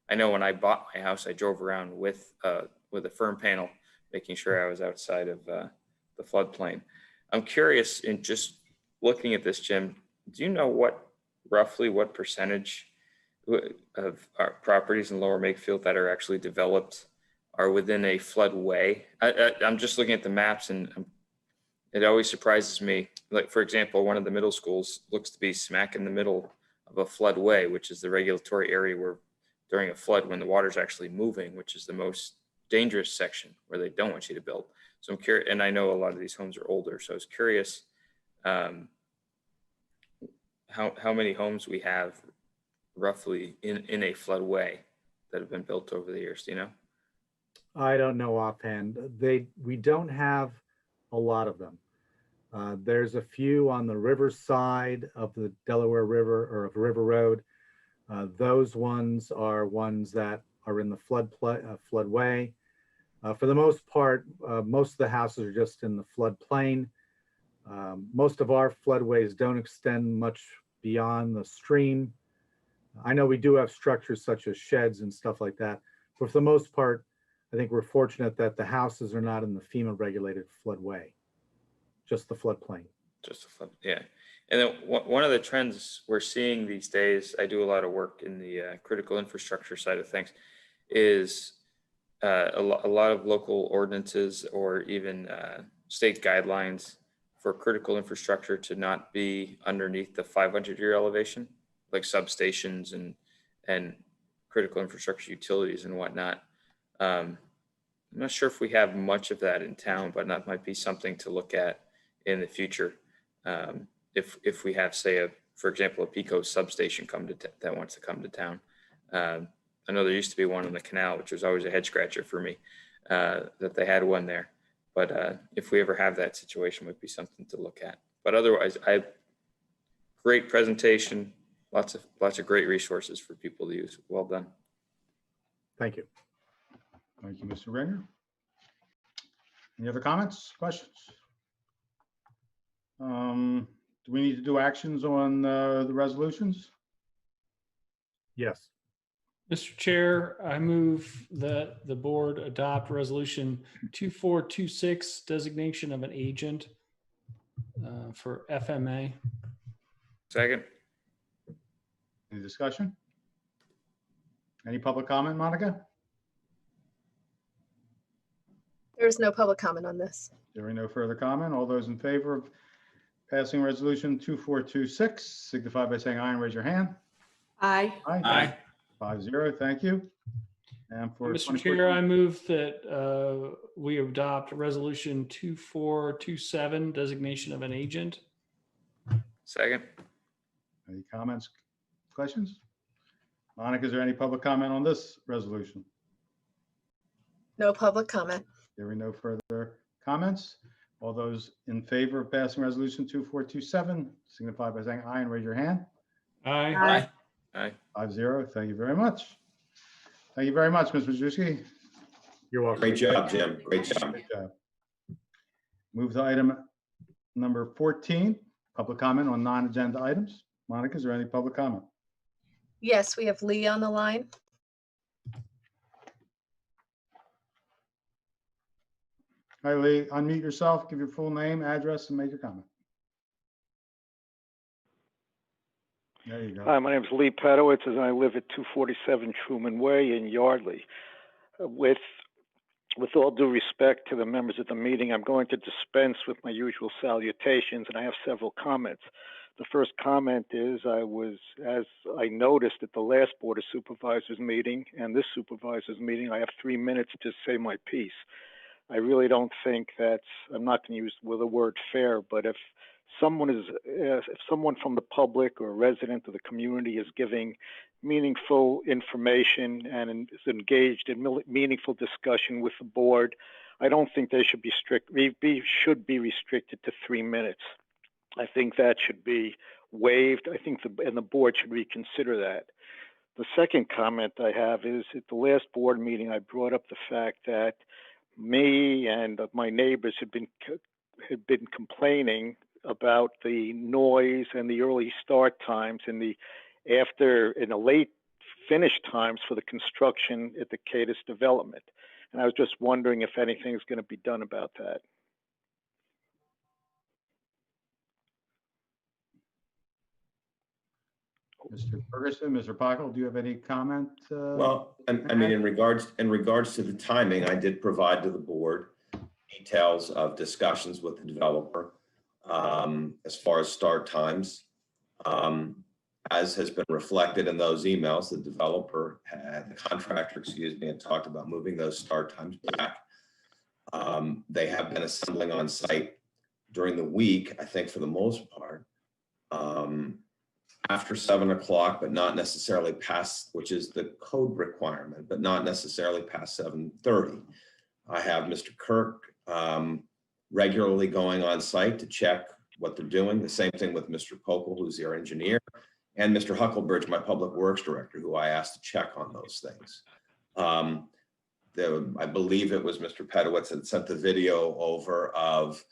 I know when I bought my house, I drove around with a firm panel, making sure I was outside of the floodplain. I'm curious, in just looking at this, Jim, do you know roughly what percentage of our properties in Lower Makefield that are actually developed are within a floodway? I'm just looking at the maps, and it always surprises me. Like, for example, one of the middle schools looks to be smack in the middle of a floodway, which is the regulatory area where during a flood, when the water's actually moving, which is the most dangerous section where they don't want you to build. So I'm curious, and I know a lot of these homes are older, so I was curious how many homes we have roughly in a floodway that have been built over the years. Do you know? I don't know offhand. We don't have a lot of them. There's a few on the river side of the Delaware River, or of River Road. Those ones are ones that are in the floodway. For the most part, most of the houses are just in the floodplain. Most of our floodways don't extend much beyond the stream. I know we do have structures such as sheds and stuff like that, but for the most part, I think we're fortunate that the houses are not in the FEMA regulated floodway, just the floodplain. Just the flood, yeah. And then one of the trends we're seeing these days, I do a lot of work in the critical infrastructure side of things, is a lot of local ordinances or even state guidelines for critical infrastructure to not be underneath the 500-year elevation, like substations and critical infrastructure utilities and whatnot. I'm not sure if we have much of that in town, but that might be something to look at in the future. If we have, say, for example, a PECO substation that wants to come to town. I know there used to be one on the canal, which was always a head scratcher for me, that they had one there. But if we ever have that situation, it would be something to look at. But otherwise, great presentation, lots of great resources for people to use. Well done. Thank you. Thank you, Mr. Renner. Any other comments, questions? Do we need to do actions on the resolutions? Yes. Mr. Chair, I move that the board adopt resolution 2426, designation of an agent for FMA. Second. Any discussion? Any public comment, Monica? There's no public comment on this. Hearing no further comment, all those in favor of passing resolution 2426 signify by saying aye and raise your hand. Aye. Aye. 5-0, thank you. And for Mr. Chair, I move that we adopt Resolution 2427, designation of an agent. Second. Any comments, questions? Monica, is there any public comment on this resolution? No public comment. Hearing no further comments, all those in favor of passing resolution 2427 signify by saying aye and raise your hand. Aye. Aye. Aye. 5-0. Thank you very much. Thank you very much, Ms. Majewski. You're welcome. Great job, Jim. Great job. Good job. Move to item number 14, public comment on non-agenda items. Monica, is there any public comment? Yes, we have Lee on the line. Hi, Lee. Unmute yourself, give your full name, address, and make your comment. There you go. Hi, my name is Lee Pedowitz, and I live at 247 Truman Way in Yardley. With all due respect to the members of the meeting, I'm going to dispense with my usual salutations, and I have several comments. The first comment is as I noticed at the last Board of Supervisors meeting and this Supervisors meeting, I have 3 minutes to say my piece. I really don't think I'm not going to use the word fair, but if someone from the public or a resident of the community is giving meaningful information and is engaged in meaningful discussion with the board, I don't think they should be restricted to 3 minutes. I think that should be waived. I think the board should reconsider that. The second comment I have is at the last board meeting, I brought up the fact that me and my neighbors had been complaining about the noise and the early start times and the late finish times for the construction at the Cadis development. And I was just wondering if anything's going to be done about that. Mr. Ferguson, Mr. Pockel, do you have any comment? Well, I mean, in regards to the timing, I did provide to the board details of discussions with the developer as far as start times. As has been reflected in those emails, the contractor, had talked about moving those start times back. They have been assembling on site during the week, I think for the most part, after 7 o'clock, but not necessarily past, which is the code requirement, but not necessarily past 7:30. I have Mr. Kirk regularly going on site to check what they're doing. The same thing with Mr. Pokel, who's their engineer, and Mr. Huckelbridge, my public works director, who I asked to check on those things. I believe it was Mr. Pedowitz that sent the video over of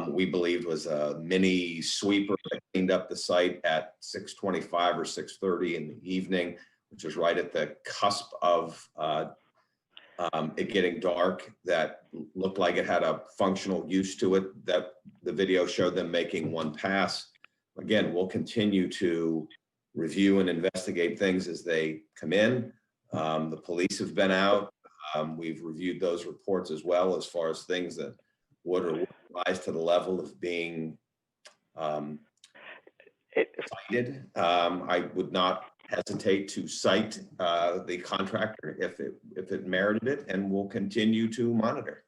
we believed was a mini sweeper that cleaned up the site at 6:25 or 6:30 in the evening, which was right at the cusp of it getting dark, that looked like it had a functional use to it, that the video showed them making one pass. Again, we'll continue to review and investigate things as they come in. The police have been out. We've reviewed those reports as well as far as things that would or wouldn't rise to the level of being cited. I would not hesitate to cite the contractor if it merited it, and we'll continue to monitor.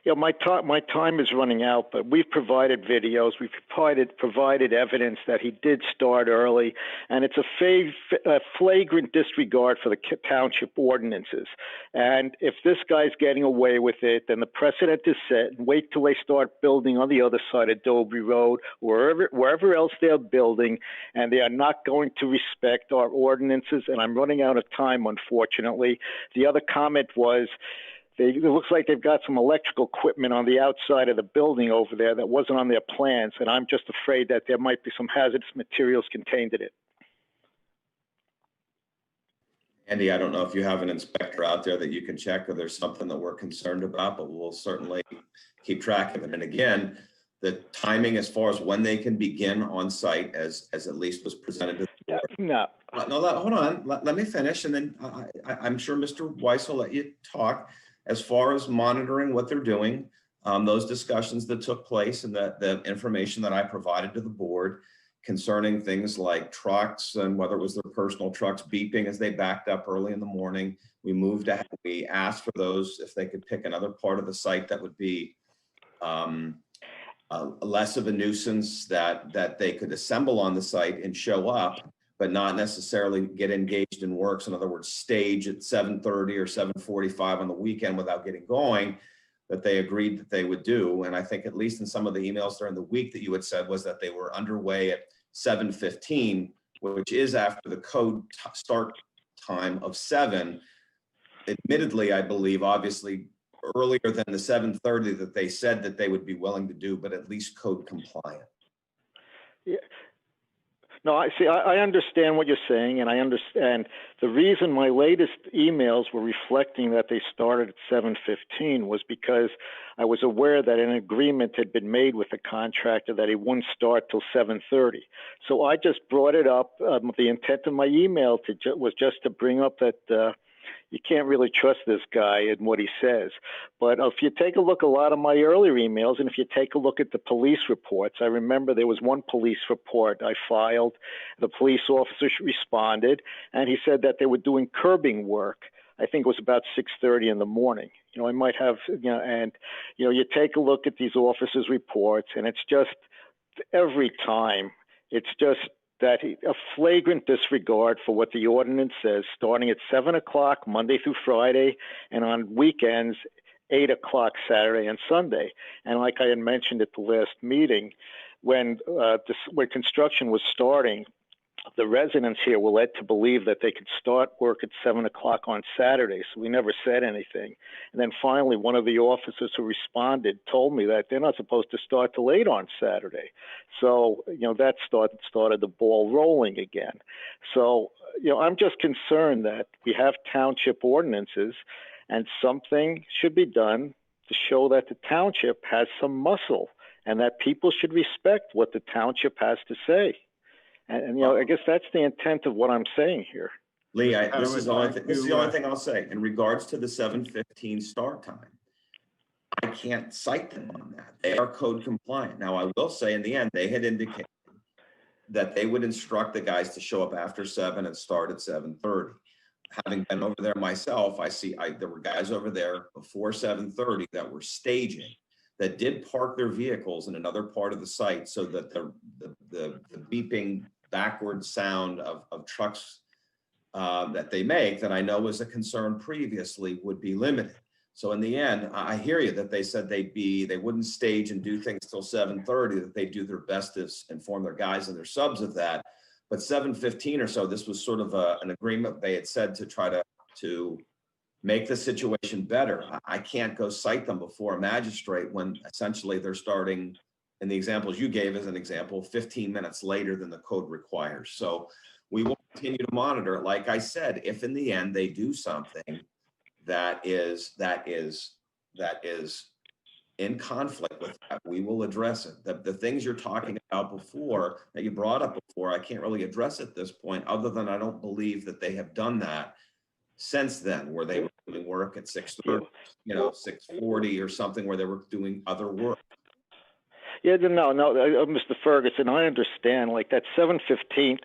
Yeah, my time is running out, but we've provided videos. We've provided evidence that he did start early, and it's a flagrant disregard for the township ordinances. And if this guy's getting away with it, then the precedent is set. And wait till they start building on the other side of Dobry Road, wherever else they're building, and they are not going to respect our ordinances. And I'm running out of time, unfortunately. The other comment was, it looks like they've got some electrical equipment on the outside of the building over there that wasn't on their plans, and I'm just afraid that there might be some hazardous materials contained in it. Andy, I don't know if you have an inspector out there that you can check, or there's something that we're concerned about, but we'll certainly keep track of it. And again, the timing as far as when they can begin on site, as at least was presented to the board. No, hold on. Let me finish, and then I'm sure Mr. Weiss will let you talk. As far as monitoring what they're doing, those discussions that took place and the information that I provided to the board concerning things like trucks and whether it was their personal trucks beeping as they backed up early in the morning. We asked for those if they could pick another part of the site that would be less of a nuisance, that they could assemble on the site and show up, but not necessarily get engaged in work. So in other words, stage at 7:30 or 7:45 on the weekend without getting going, that they agreed that they would do. And I think at least in some of the emails during the week that you had said was that they were underway at 7:15, which is after the code start time of 7. Admittedly, I believe, obviously, earlier than the 7:30 that they said that they would be willing to do, but at least code compliant. Yeah. No, I understand what you're saying, and I understand the reason my latest emails were reflecting that they started at 7:15 was because I was aware that an agreement had been made with the contractor that he wouldn't start till 7:30. So I just brought it up. The intent of my email was just to bring up that you can't really trust this guy and what he says. But if you take a look at a lot of my earlier emails, and if you take a look at the police reports, I remember there was one police report I filed. The police officer responded, and he said that they were doing curbing work. I think it was about 6:30 in the morning. You know, I might have, and, you take a look at these officers' reports, and it's just every time, it's just that a flagrant disregard for what the ordinance says, starting at 7 o'clock Monday through Friday, and on weekends, 8 o'clock Saturday and Sunday. And like I had mentioned at the last meeting, when construction was starting, the residents here were led to believe that they could start work at 7 o'clock on Saturday, so we never said anything. And then finally, one of the officers who responded told me that they're not supposed to start till 8 on Saturday. So, that started the ball rolling again. So, I'm just concerned that we have township ordinances, and something should be done to show that the township has some muscle, and that people should respect what the township has to say. And I guess that's the intent of what I'm saying here. Lee, this is the only thing I'll say. In regards to the 7:15 start time, I can't cite them on that. They are code compliant. Now, I will say in the end, they had indicated that they would instruct the guys to show up after 7 and start at 7:30. Having been over there myself, there were guys over there before 7:30 that were staging, that did park their vehicles in another part of the site so that the beeping backward sound of trucks that they make, that I know was a concern previously, would be limited. So in the end, I hear you that they said they wouldn't stage and do things till 7:30, that they do their best to inform their guys and their subs of that. But 7:15 or so, this was sort of an agreement they had said to try to make the situation better. I can't go cite them before a magistrate when essentially they're starting, in the examples you gave as an example, 15 minutes later than the code requires. So we will continue to monitor it. Like I said, if in the end they do something that is in conflict with that, we will address it. The things you're talking about before, that you brought up before, I can't really address at this point, other than I don't believe that they have done that since then, where they were doing work at 6:30, 6:40 or something, where they were doing other work. Yeah, no, Mr. Ferguson, I understand. Like that 7:15,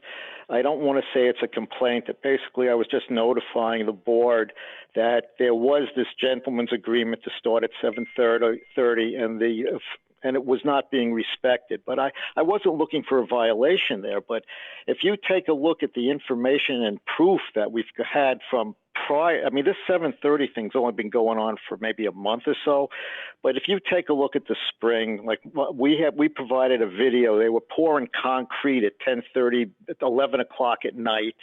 I don't want to say it's a complaint. That basically I was just notifying the board that there was this gentleman's agreement to start at 7:30, and it was not being respected. But I wasn't looking for a violation there. But if you take a look at the information and proof that we've had from prior, I mean, this 7:30 thing's only been going on for maybe a month or so. But if you take a look at the spring, like we provided a video. They were pouring concrete at 10:30, 11 o'clock at night.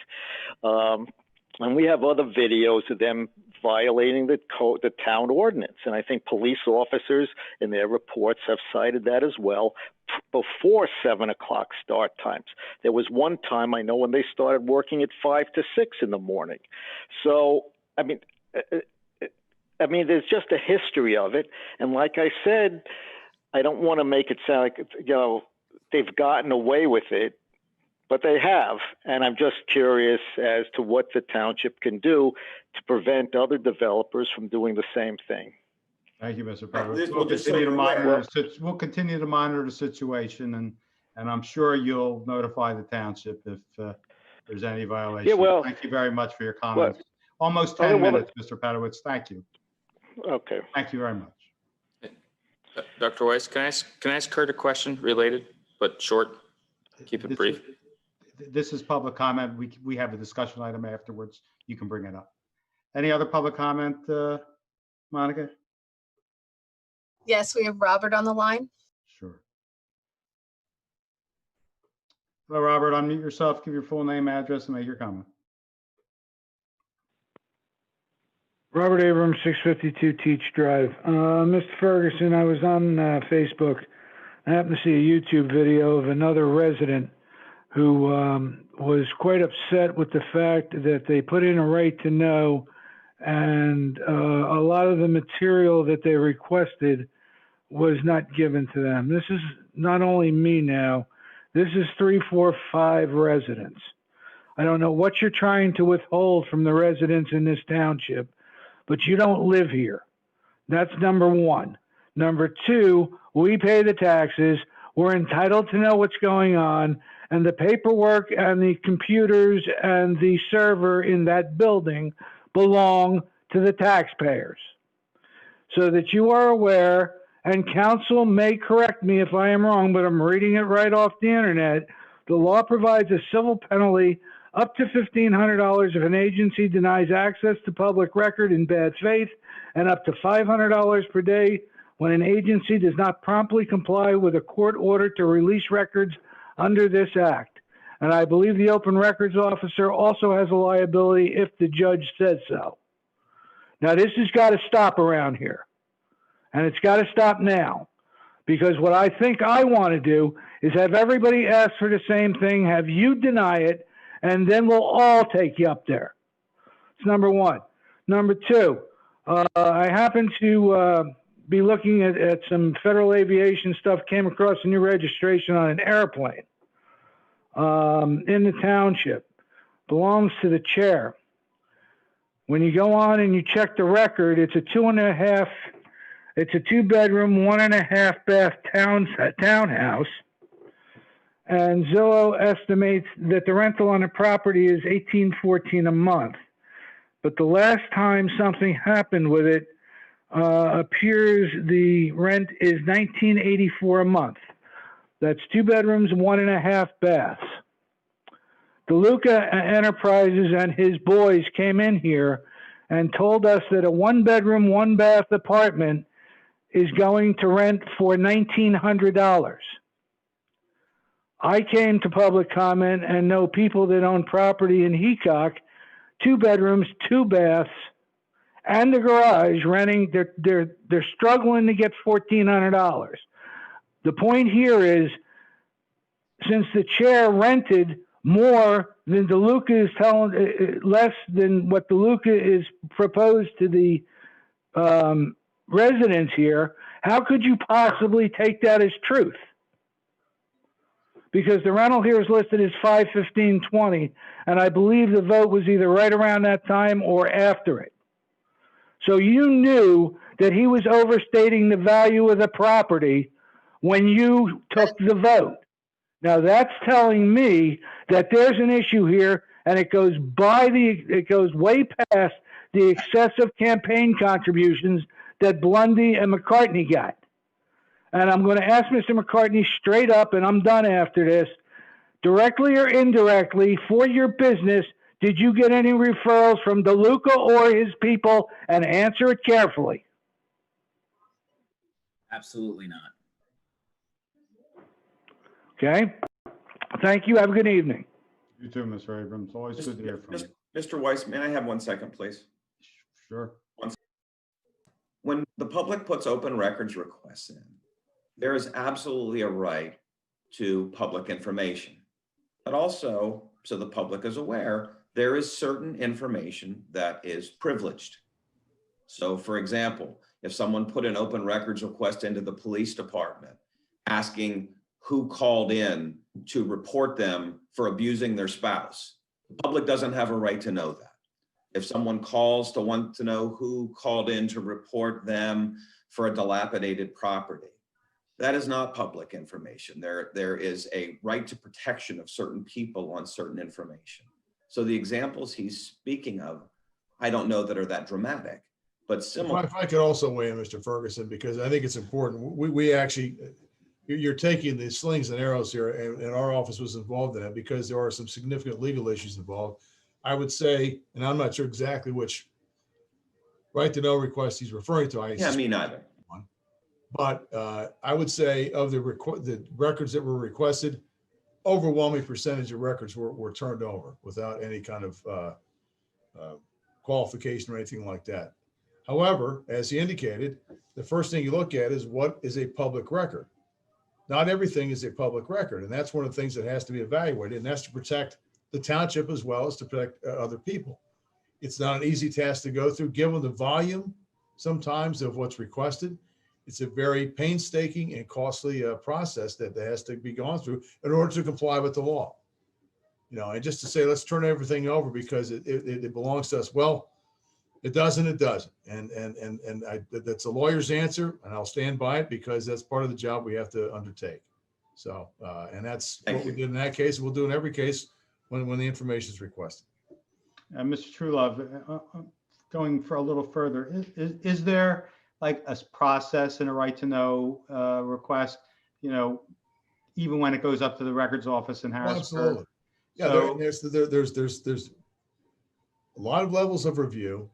And we have other videos of them violating the town ordinance. And I think police officers in their reports have cited that as well before 7 o'clock start times. There was one time I know when they started working at 5 to 6 in the morning. So, I mean, there's just a history of it. And like I said, I don't want to make it sound like, they've gotten away with it. But they have, and I'm just curious as to what the township can do to prevent other developers from doing the same thing. Thank you, Mr. President. We'll continue to monitor the situation, And I'm sure you'll notify the township if there's any violation. Yeah, well, thank you very much for your comments. Almost Okay, 10 well, minutes, Mr. Pedowitz. Thank you. Okay. Thank you very much. Dr. Weiss, can I ask Kurt a question related, but short? Keep it This brief. This is public comment. We have a discussion item afterwards. You can bring it up. Any other public comment, Monica? Yes, we have Robert on the line. Sure. Hello, Robert. Unmute yourself, give your full name, address, and make your comment. Robert Abrams, 652 Teach Drive. Mr. Ferguson, I was on Facebook. I happened to see a YouTube video of another resident who was quite upset with the fact that they put in a right to know, and a lot of the material that they requested was not given to them. This is not only me now. This is 3, 4, 5 residents. I don't know what you're trying to withhold from the residents in this township, but you don't live here. That's number one. Number two, we pay the taxes. We're entitled to know what's going on, and the paperwork and the computers and the server in that building belong to the taxpayers. So that you are aware, and counsel may correct me if I am wrong, but I'm reading it right off the internet. The law provides a civil penalty up to $1,500 if an agency denies access to public record in bad faith, and up to $500 per day when an agency does not promptly comply with a court order to release records under this act. And I believe the open records officer also has a liability if the judge says so. Now, this has got to stop around here. And it's got to stop now. Because what I think I want to do is have everybody ask for the same thing, have you deny it, and then we'll all take you up there. It's number one. Number two, I happen to be looking at some federal aviation stuff, came across a new registration on an airplane in the township. Belongs to the chair. When you go on and you check the record, it's a 2.5, it's a 2-bedroom, 1.5 bath townhouse. And Zillow estimates that the rental on the property is $1,814 a month. But the last time something happened with it, appears the rent is $1,984 a month. That's 2 bedrooms, 1.5 baths. DeLuca Enterprises and his boys came in here and told us that a 1-bedroom, 1-bath apartment is going to rent for $1,900. I came to public comment and know people that own property in Heacock, 2 bedrooms, 2 baths, and a garage renting. They're struggling to get $1,400. The point here is, since the chair rented more than DeLuca is telling, less than what DeLuca is proposed to the residents here, how could you possibly take that as truth? Because the rental here is listed as $515.20, and I believe the vote was either right around that time or after it. So you knew that he was overstating the value of the property when you took the vote. Now that's telling me that there's an issue here, and it goes way past the excessive campaign contributions that Blundy and McCartney got. And I'm going to ask Mr. McCartney straight up, and I'm done after this, directly or indirectly, for your business, did you get any referrals from DeLuca or his people? And answer it carefully. Absolutely not. Okay? Thank you. Have a good evening. You too, Mr. Abrams. Always good to hear from you. Mr. Weiss, may I have 1 second, please? Sure. When the public puts open records requests in, there is absolutely a right to public information. But also, so the public is aware, there is certain information that is privileged. So for example, if someone put an open records request into the police department asking who called in to report them for abusing their spouse, the public doesn't have a right to know that. If someone calls to want to know who called in to report them for a dilapidated property, That is not public information. There is a right to protection of certain people on certain information. So the examples he's speaking of, I don't know that are that dramatic, but similar. If I could also weigh in, Mr. Ferguson, because I think it's important. We actually, you're taking the slings and arrows here, and our office was involved in it because there are some significant legal issues involved. I would say, and I'm not sure exactly which right to know request he's referring to. Yeah, me neither. But I would say of the records that were requested, overwhelming percentage of records were turned over without any kind of qualification or anything like that. However, as he indicated, the first thing you look at is what is a public record. Not everything is a public record, and that's one of the things that has to be evaluated, and that's to protect the township as well as to protect other people. It's not an easy task to go through, given the volume sometimes of what's requested. It's a very painstaking and costly process that has to be gone through in order to comply with the law. You know, and just to say, let's turn everything over because it belongs to us. Well, it doesn't, and that's a lawyer's answer, and I'll stand by it because that's part of the job we have to undertake. So, and that's what we did in that case. We'll do in every case when the information is requested. Mr. Truelove, going for a little further, is there like a process in a right to know request, you know, even when it goes up to the records office in Harrisburg? Absolutely. Yeah, So, there's a lot of levels of review.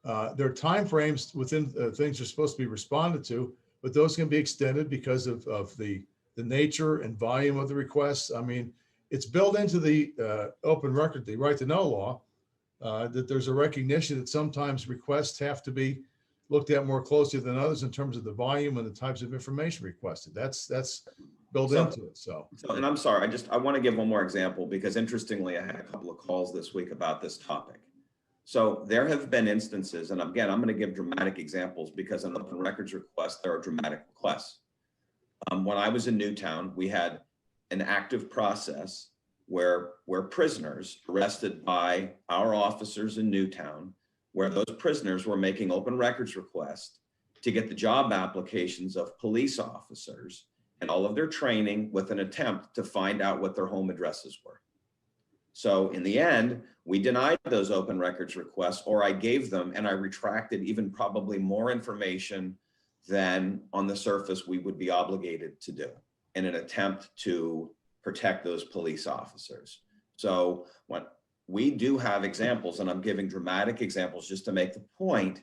There are time frames within things are supposed to be responded to, but those can be extended because of the nature and volume of the requests. I mean, it's built into the open record, the right to know law, that there's a recognition that sometimes requests have to be looked at more closely than others in terms of the volume and the types of information requested. That's built into it. So, and I'm sorry, I want to give one more example because interestingly, I had a couple of calls this week about this topic. So there have been instances, and again, I'm going to give dramatic examples because in open records requests, there are dramatic requests. When I was in Newtown, we had an active process where prisoners arrested by our officers in Newtown, where those prisoners were making open records requests to get the job applications of police officers and all of their training with an attempt to find out what their home addresses were. So in the end, we denied those open records requests, or I gave them and I retracted even probably more information than on the surface we would be obligated to do in an attempt to protect those police officers. So when we do have examples, and I'm giving dramatic examples just to make the point,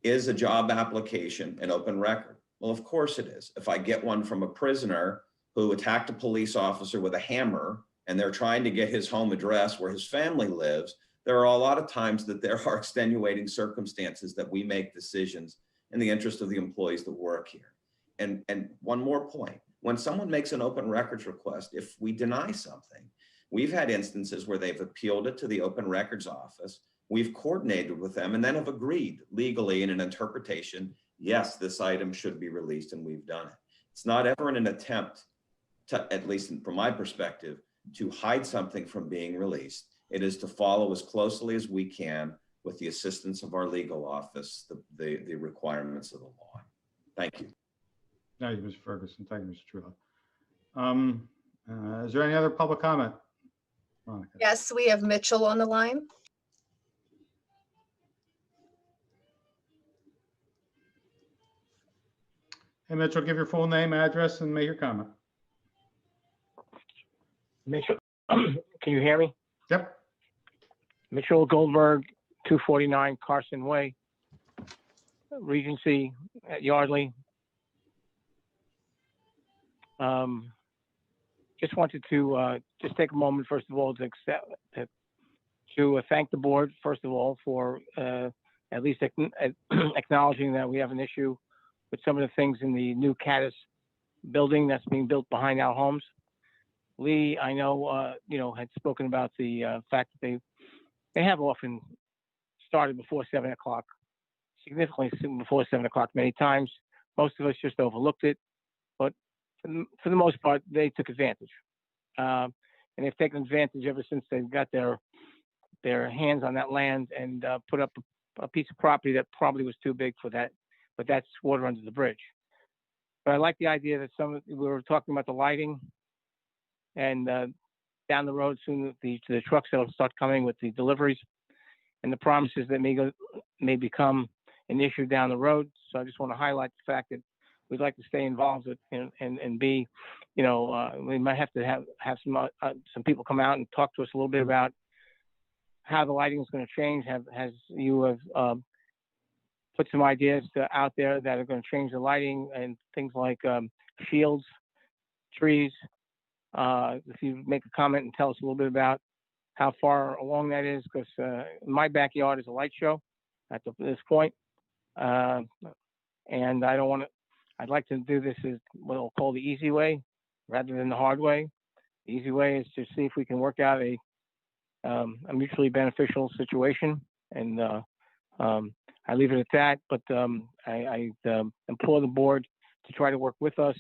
is a job application an open record? Well, of course it is. If I get one from a prisoner who attacked a police officer with a hammer and they're trying to get his home address where his family lives, there are a lot of times that there are extenuating circumstances that we make decisions in the interest of the employees that work here. And one more point, when someone makes an open records request, if we deny something, we've had instances where they've appealed it to the open records office. We've coordinated with them and then have agreed legally in an interpretation, yes, this item should be released, and we've done it. It's not ever in an attempt to, at least from my perspective, to hide something from being released. It is to follow as closely as we can with the assistance of our legal office, the requirements of the law. Thank you. thank you, Mr. Ferguson. Thank you, Mr. Truelove. Is there any other public comment? Monica? Yes, we have Mitchell on the line. Hey, Mitchell, give your full name, address, and make your comment. Mitchell, can you hear me? Yep. Mitchell Goldberg, 249 Carson Way, Regency at Yardley. Just wanted to just take a moment, first of all, to thank the board, first of all, for at least acknowledging that we have an issue with some of the things in the new Caddis building that's being built behind our homes. Lee, I know, had spoken about the fact that they have often started before 7 o'clock, significantly before 7 o'clock many times. Most of us just overlooked it, but for the most part, they took advantage. And they've taken advantage ever since they got their hands on that land and put up a piece of property that probably was too big for that, but that's water under the bridge. But I like the idea that we were talking about the lighting, and down the road soon the trucks that'll start coming with the deliveries and the promises that may become an issue down the road. So I just want to highlight the fact that we'd like to stay involved and be, we might have to have some people come out and talk to us a little bit about how the lighting is going to change. You have put some ideas out there that are going to change the lighting and things like shields, trees. If you make a comment and tell us a little bit about how far along that is, because my backyard is a light show at this point. And I'd like to do this as what I'll call the easy way rather than the hard way. The easy way is to see if we can work out a mutually beneficial situation. And I leave it at that, but I implore the board to try to work with us,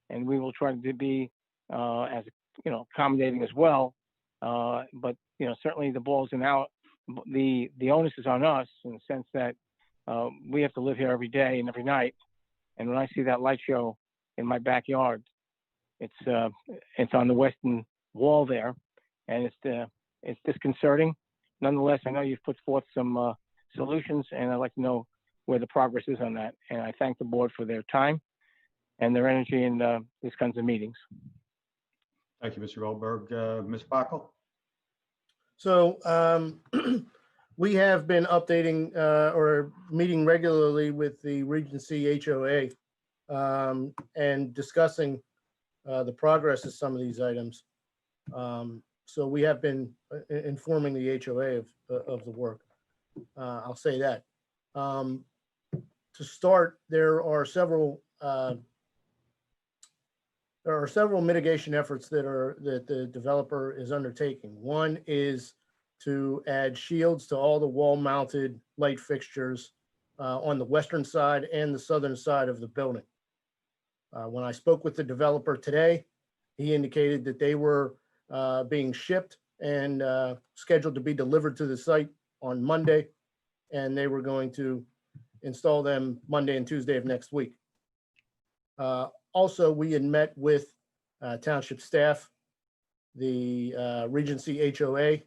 and we will try to be as accommodating as well. But certainly the ball's in the onus is on us in the sense that we have to live here every day and every night. And when I see that light show in my backyard, it's on the western wall there, and it's disconcerting. Nonetheless, I know you've put forth some solutions, and I'd like to know where the progress is on that. And I thank the board for their time and their energy in these kinds of meetings. Thank you, Mr. Goldberg. Ms. Bockel? So we have been updating or meeting regularly with the Regency HOA and discussing the progress of some of these items. So we have been informing the HOA of the work. I'll say that. To start, there are several mitigation efforts that the developer is undertaking. One is to add shields to all the wall-mounted light fixtures on the western side and the southern side of the building. When I spoke with the developer today, he indicated that they were being shipped and scheduled to be delivered to the site on Monday, and they were going to install them Monday and Tuesday of next week. Also, we had met with township staff, the Regency HOA,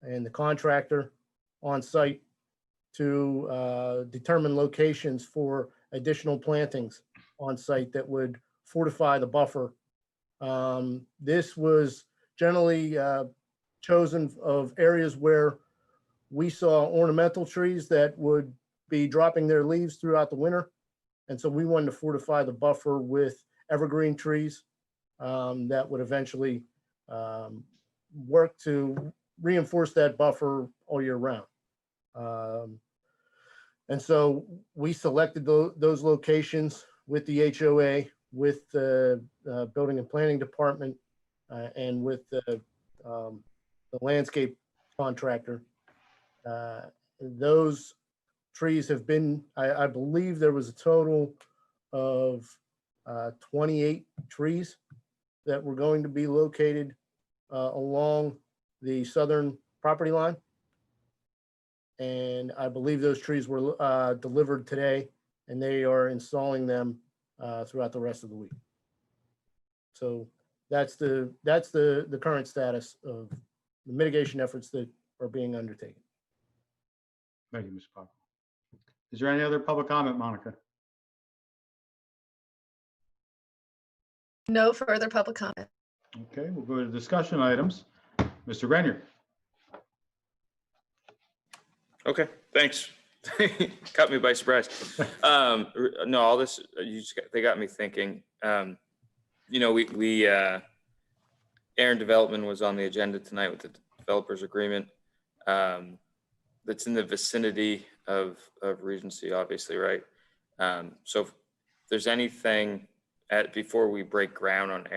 and the contractor on site to determine locations for additional plantings on site that would fortify the buffer. This was generally chosen of areas where we saw ornamental trees that would be dropping their leaves throughout the winter. And so we wanted to fortify the buffer with evergreen trees that would eventually work to reinforce that buffer all year round. And so we selected those locations with the HOA, with the Building and Planning Department, and with the landscape contractor. Those trees have been, I believe there was a total of 28 trees that were going to be located along the southern property line. And I believe those trees were delivered today, and they are installing them throughout the rest of the week. So that's the current status of the mitigation efforts that are being undertaken. Thank you, Mr. Bockel. Is there any other public comment, Monica? No further public comment. Okay, we'll go to discussion items. Mr. Grenier. Okay, thanks. Caught me by surprise. No, all this, they got me thinking. Aaron Development was on the agenda tonight with the developers agreement. That's in the vicinity of Regency, obviously, right? So if there's anything before we break ground on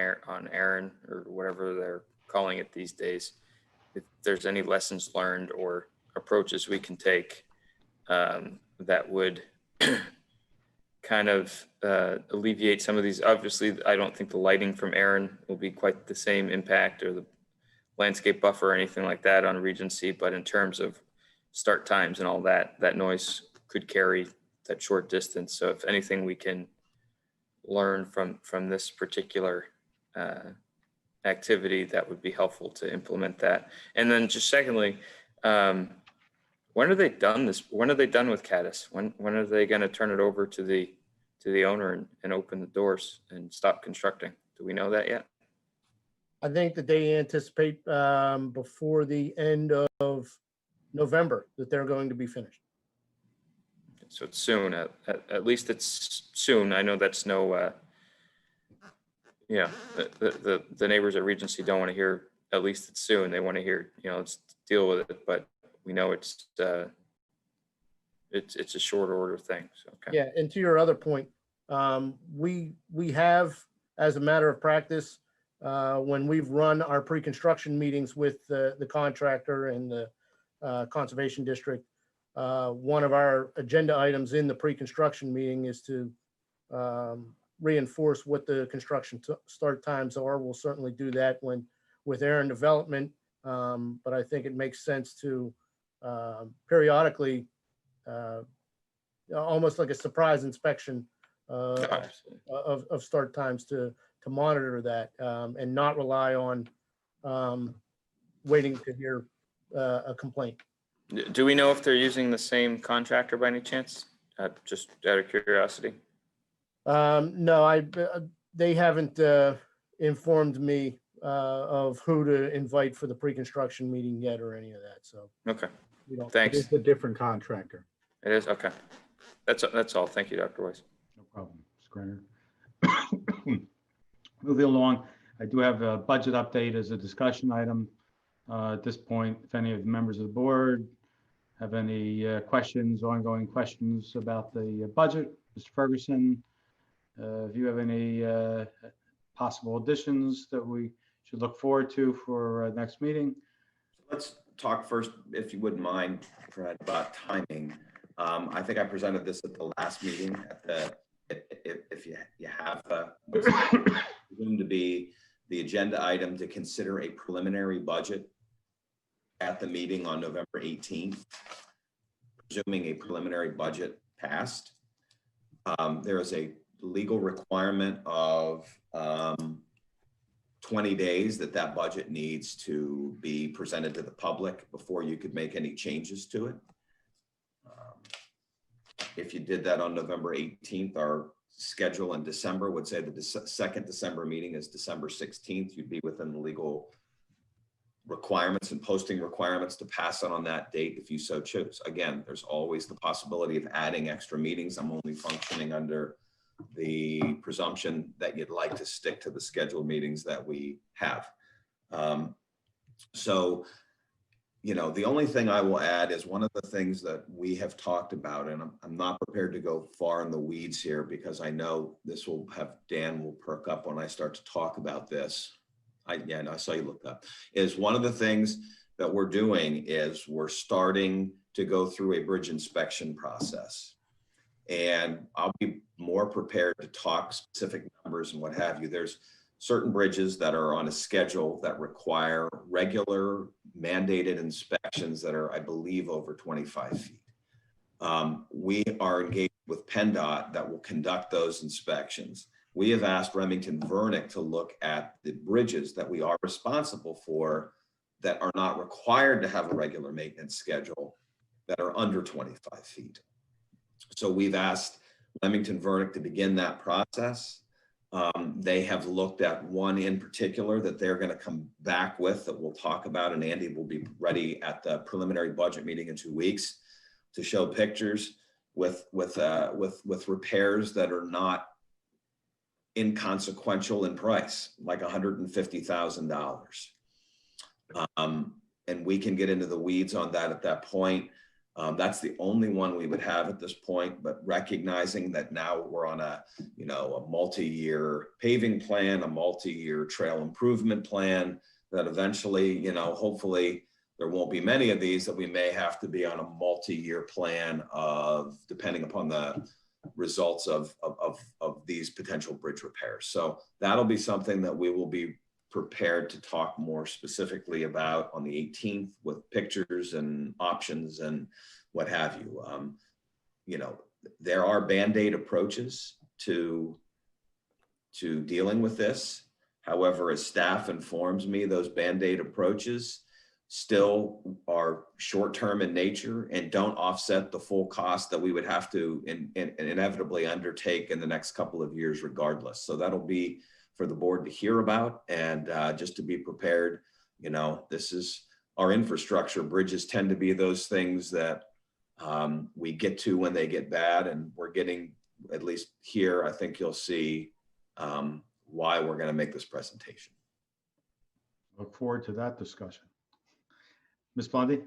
Aaron or whatever they're calling it these days, if there's any lessons learned or approaches we can take that would kind of alleviate some of these. Obviously, I don't think the lighting from Aaron will be quite the same impact, or the landscape buffer or anything like that on Regency, but in terms of start times and all that, that noise could carry that short distance. So if anything we can learn from this particular activity that would be helpful to implement that. And then just secondly, when are they done this? When are they done with Caddis? When are they going to turn it over to the owner and open the doors and stop constructing? Do we know that yet? I think that they anticipate before the end of November that they're going to be finished. So it's soon. At least it's soon. I know that's no. Yeah, the neighbors at Regency don't want to hear. At least it's soon. They want to hear. Let's deal with it. But we know it's a short order thing. So okay. Yeah, and to your other point, we have, as a matter of practice, when we've run our pre-construction meetings with the contractor and the conservation district, one of our agenda items in the pre-construction meeting is to reinforce what the construction start times are. We'll certainly do that with Aaron Development, but I think it makes sense to periodically, almost like a surprise inspection of start times to monitor that and not rely on waiting to hear a complaint. Do we know if they're using the same contractor by any chance? Just out of curiosity. No, they haven't informed me of who to invite for the pre-construction meeting yet or any of that. So okay, thanks. It's a different contractor. It is okay. That's all. Thank you, Dr. Weiss. No problem, Mr. Griner. Moving along, I do have a budget update as a discussion item. At this point, if any of the members of the board have any ongoing questions about the budget, Mr. Ferguson, if you have any possible additions that we should look forward to for next meeting. Let's talk first, if you wouldn't mind, Fred, about timing. I think I presented this at the last meeting. If you have presumed to be the agenda item to consider a preliminary budget at the meeting on November 18th, presuming a preliminary budget passed. There is a legal requirement of 20 days that budget needs to be presented to the public before you could make any changes to it. If you did that on November 18th, our schedule in December would say that the second December meeting is December 16th. You'd be within the legal requirements and posting requirements to pass it on that date if you so choose. Again, there's always the possibility of adding extra meetings. I'm only functioning under the presumption that you'd like to stick to the scheduled meetings that we have. So, the only thing I will add is one of the things that we have talked about, and I'm not prepared to go far in the weeds here because I know this will have Dan will perk up when I start to talk about this. I saw you looked up. Is one of the things that we're doing is we're starting to go through a bridge inspection process. And I'll be more prepared to talk specific numbers and what have you. There's certain bridges that are on a schedule that require regular mandated inspections that are, I believe, over 25 feet. We are engaged with PennDOT that will conduct those inspections. We have asked Remington Vernick to look at the bridges that we are responsible for that are not required to have a regular maintenance schedule that are under 25 feet. So we've asked Remington Vernick to begin that process. They have looked at one in particular that they're going to come back with that we'll talk about, and Andy will be ready at the preliminary budget meeting in 2 weeks to show pictures with repairs that are not inconsequential in price, like $150,000. And we can get into the weeds on that at that point. That's the only one we would have at this point, but recognizing that now we're on a multi-year paving plan, a multi-year trail improvement plan, that eventually, hopefully there won't be many of these, that we may have to be on a multi-year plan of, depending upon the results of these potential bridge repairs. So that'll be something that we will be prepared to talk more specifically about on the 18th with pictures and options and what have you. There are Band-Aid approaches to to dealing with this. However, as staff informs me, those Band-Aid approaches still are short-term in nature and don't offset the full cost that we would have to inevitably undertake in the next couple of years regardless. So that'll be for the board to hear about, and just to be prepared. You know, this is our infrastructure. Bridges tend to be those things that we get to when they get bad, and we're getting, at least here, I think you'll see why we're going to make this presentation. Look forward to that discussion. Ms. Blondie?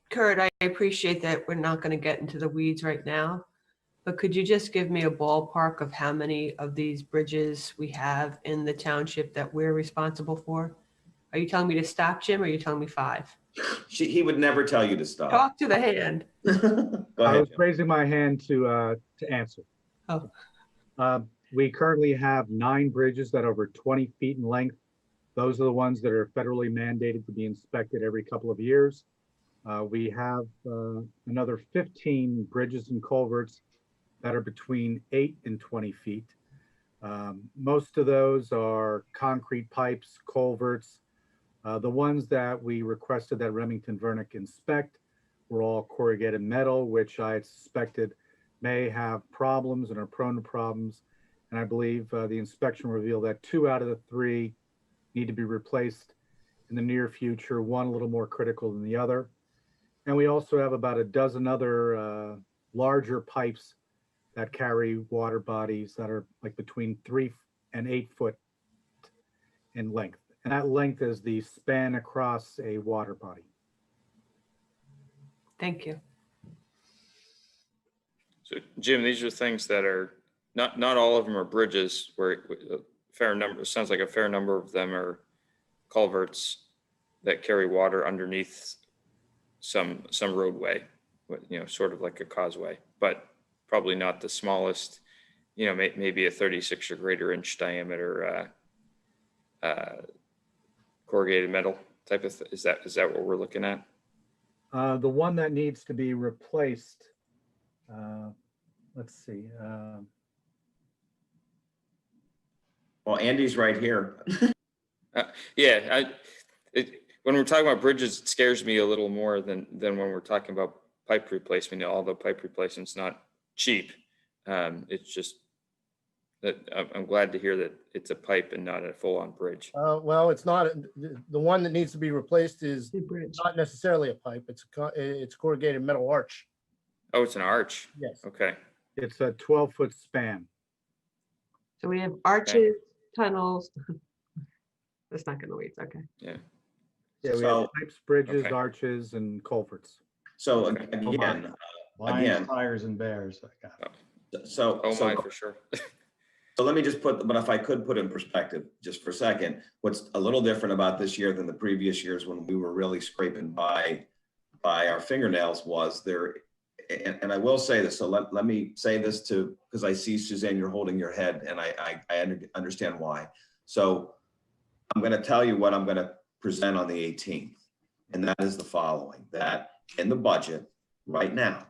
Kurt, I appreciate that we're not going to get into the weeds right now, but could you just give me a ballpark of how many of these bridges we have in the township that we're responsible for? Are you telling me to stop, Jim, or are you telling me 5? He would never tell you to stop. Talk to the hand. Go I ahead, was Jim. raising my hand to answer. Oh. We currently have 9 bridges that are over 20 feet in length. Those are the ones that are federally mandated to be inspected every couple of years. We have another 15 bridges and culverts that are between 8 and 20 feet. Most of those are concrete pipes, culverts. The ones that we requested that Remington Vernick inspect were all corrugated metal, which I suspected may have problems and are prone to problems. And I believe the inspection revealed that 2 out of the 3 need to be replaced in the near future, one a little more critical than the other. And we also have about a dozen other larger pipes that carry water bodies that are like between 3 and 8 foot in length. And that length is the span across a water body. Thank you. So Jim, these are things that are not all of them are bridges, where a fair number, it sounds like a fair number of them are culverts that carry water underneath some roadway, you know, sort of like a causeway, but probably not the smallest, you know, maybe a 36 or greater inch diameter corrugated metal type of is that what we're looking at? The one that needs to be replaced, let's see. Well, Andy's right here. Yeah, when we're talking about bridges, it scares me a little more than when we're talking about pipe replacement. Although pipe replacement's not cheap, it's just that I'm glad to hear that it's a pipe and not a full-on bridge. Well, it's not, the one that needs to be replaced is not necessarily a pipe. It's corrugated metal arch. Oh, it's an arch. Yes. Okay. It's a 12-foot span. So we have arches, tunnels. That's not going to wait. Okay. Yeah. Yeah, we So- have pipes, bridges, Okay. arches, and culverts. So Okay. again, Lions, Again. tigers, and bears. I got it. so Oh so my, for sure. So let me just but if I could put in perspective just for a second, what's a little different about this year than the previous years when we were really scraping by our fingernails was there, and I will say this, so let me say this to, because I see Suzanne, you're holding your head, and I understand why. So I'm going to tell you what I'm going to present on the 18th, and that is the following, that in the budget right now,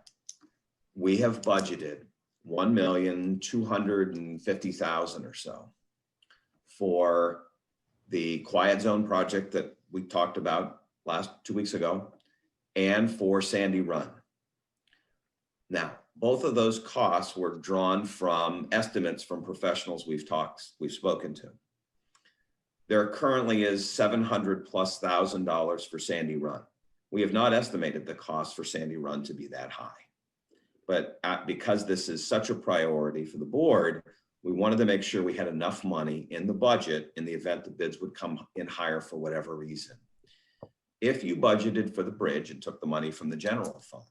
we have budgeted $1,250,000 or so for the quiet zone project that we talked about 2 weeks ago, and for Sandy Run. Now, both of those costs were drawn from estimates from professionals we've spoken to. There currently is $700,000+ for Sandy Run. We have not estimated the cost for Sandy Run to be that high. But because this is such a priority for the board, we wanted to make sure we had enough money in the budget in the event the bids would come in higher for whatever reason. If you budgeted for the bridge and took the money from the general fund,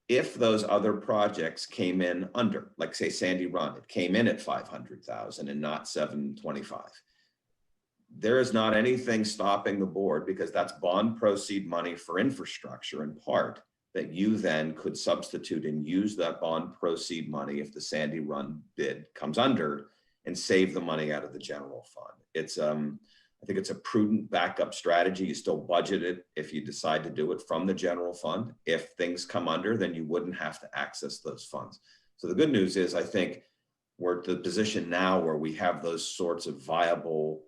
if those other projects came in under, like say Sandy Run, it came in at 500,000 and not 725. There is not anything stopping the board, because that's bond proceed money for infrastructure in part, that you then could substitute and use that bond proceed money if the Sandy Run bid comes under, and save the money out of the general fund. It's I think it's a prudent backup strategy. You still budget it if you decide to do it from the general fund. If things come under, then you wouldn't have to access those funds. So the good news is, I think we're at the position now where we have those sorts of viable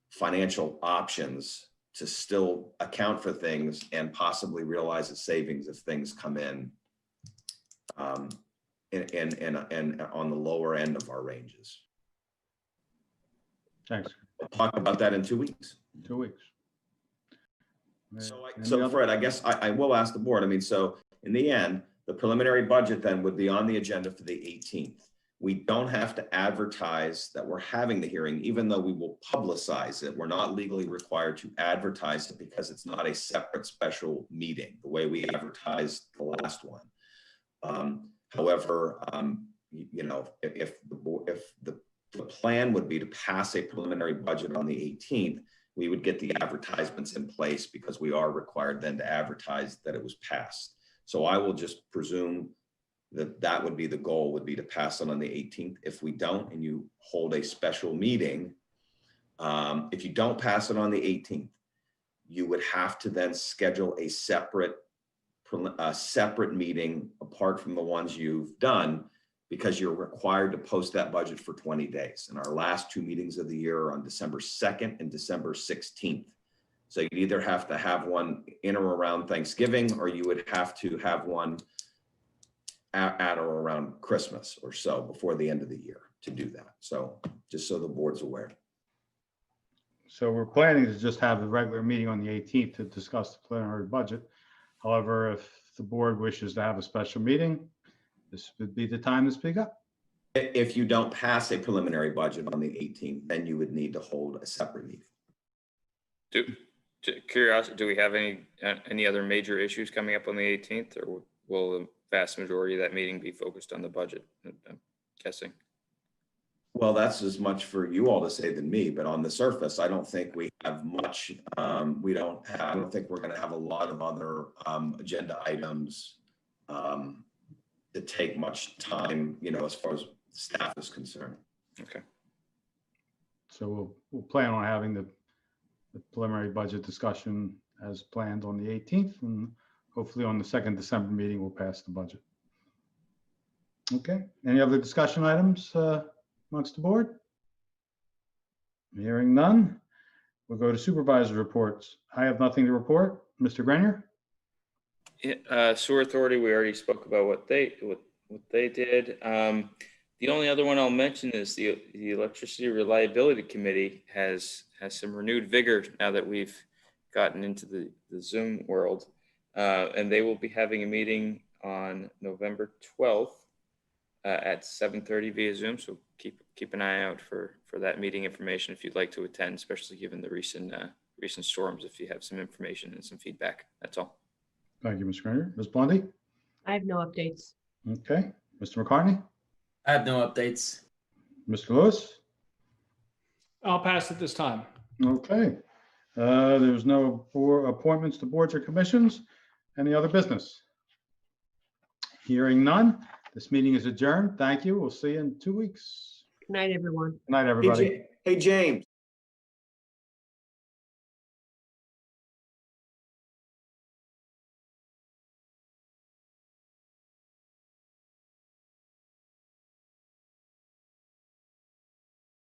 financial options to still account for things and possibly realize a savings if things come in and on the lower end of our ranges. Thanks. We'll talk about that in 2 weeks. 2 weeks. So Fred, I guess I will ask the board. I mean, so in the end, the preliminary budget then would be on the agenda for the 18th. We don't have to advertise that we're having the hearing, even though we will publicize it. We're not legally required to advertise it because it's not a separate special meeting, the way we advertised the last one. However, you know, if the plan would be to pass a preliminary budget on the 18th, we would get the advertisements in place because we are required then to advertise that it was passed. So I will just presume that that would be the goal, would be to pass it on the 18th. If we don't, and you hold a special meeting, if you don't pass it on the 18th, you would have to then schedule a separate meeting apart from the ones you've done, because you're required to post that budget for 20 days. And our last 2 meetings of the year are on December 2nd and December 16th. So you'd either have to have one in or around Thanksgiving, or you would have to have one at or around Christmas or so before the end of the year to do that. So just so the board's aware. So we're planning to just have the regular meeting on the 18th to discuss the preliminary budget. However, if the board wishes to have a special meeting, this would be the time to speak up. If you don't pass a preliminary budget on the 18th, then you would need to hold a separate meeting. Curiosity, do we have any other major issues coming up on the 18th, or will the vast majority of that meeting be focused on the budget, I'm guessing? Well, that's as much for you all to say than me, but on the surface, I don't think we have much. I don't think we're going to have a lot of other agenda items that take much time, you know, as far as staff is concerned. Okay. So we'll plan on having the preliminary budget discussion as planned on the 18th, and hopefully on the 2nd December meeting, we'll pass the budget. Okay, any other discussion items amongst the board? Hearing none, we'll go to supervisor reports. I have nothing to report. Mr. Grenier? Sewer Authority, we already spoke about what they did. The only other one I'll mention is the Electricity Reliability Committee has some renewed vigor now that we've gotten into the Zoom world, and they will be having a meeting on November 12th at 7:30 via Zoom. So keep an eye out for that meeting information if you'd like to attend, especially given the recent storms. If you have some information and some feedback, that's all. Thank you, Mr. Grenier. Ms. Blondie? I have no updates. Okay. Mr. McCartney? I have no updates. Mr. Lewis? I'll pass it this time. Okay. There's no appointments to boards or commissions. Any other business? Hearing none, this meeting is adjourned. Thank you. We'll see you in 2 weeks. Good night, everyone. Good night, everybody. Hey, James.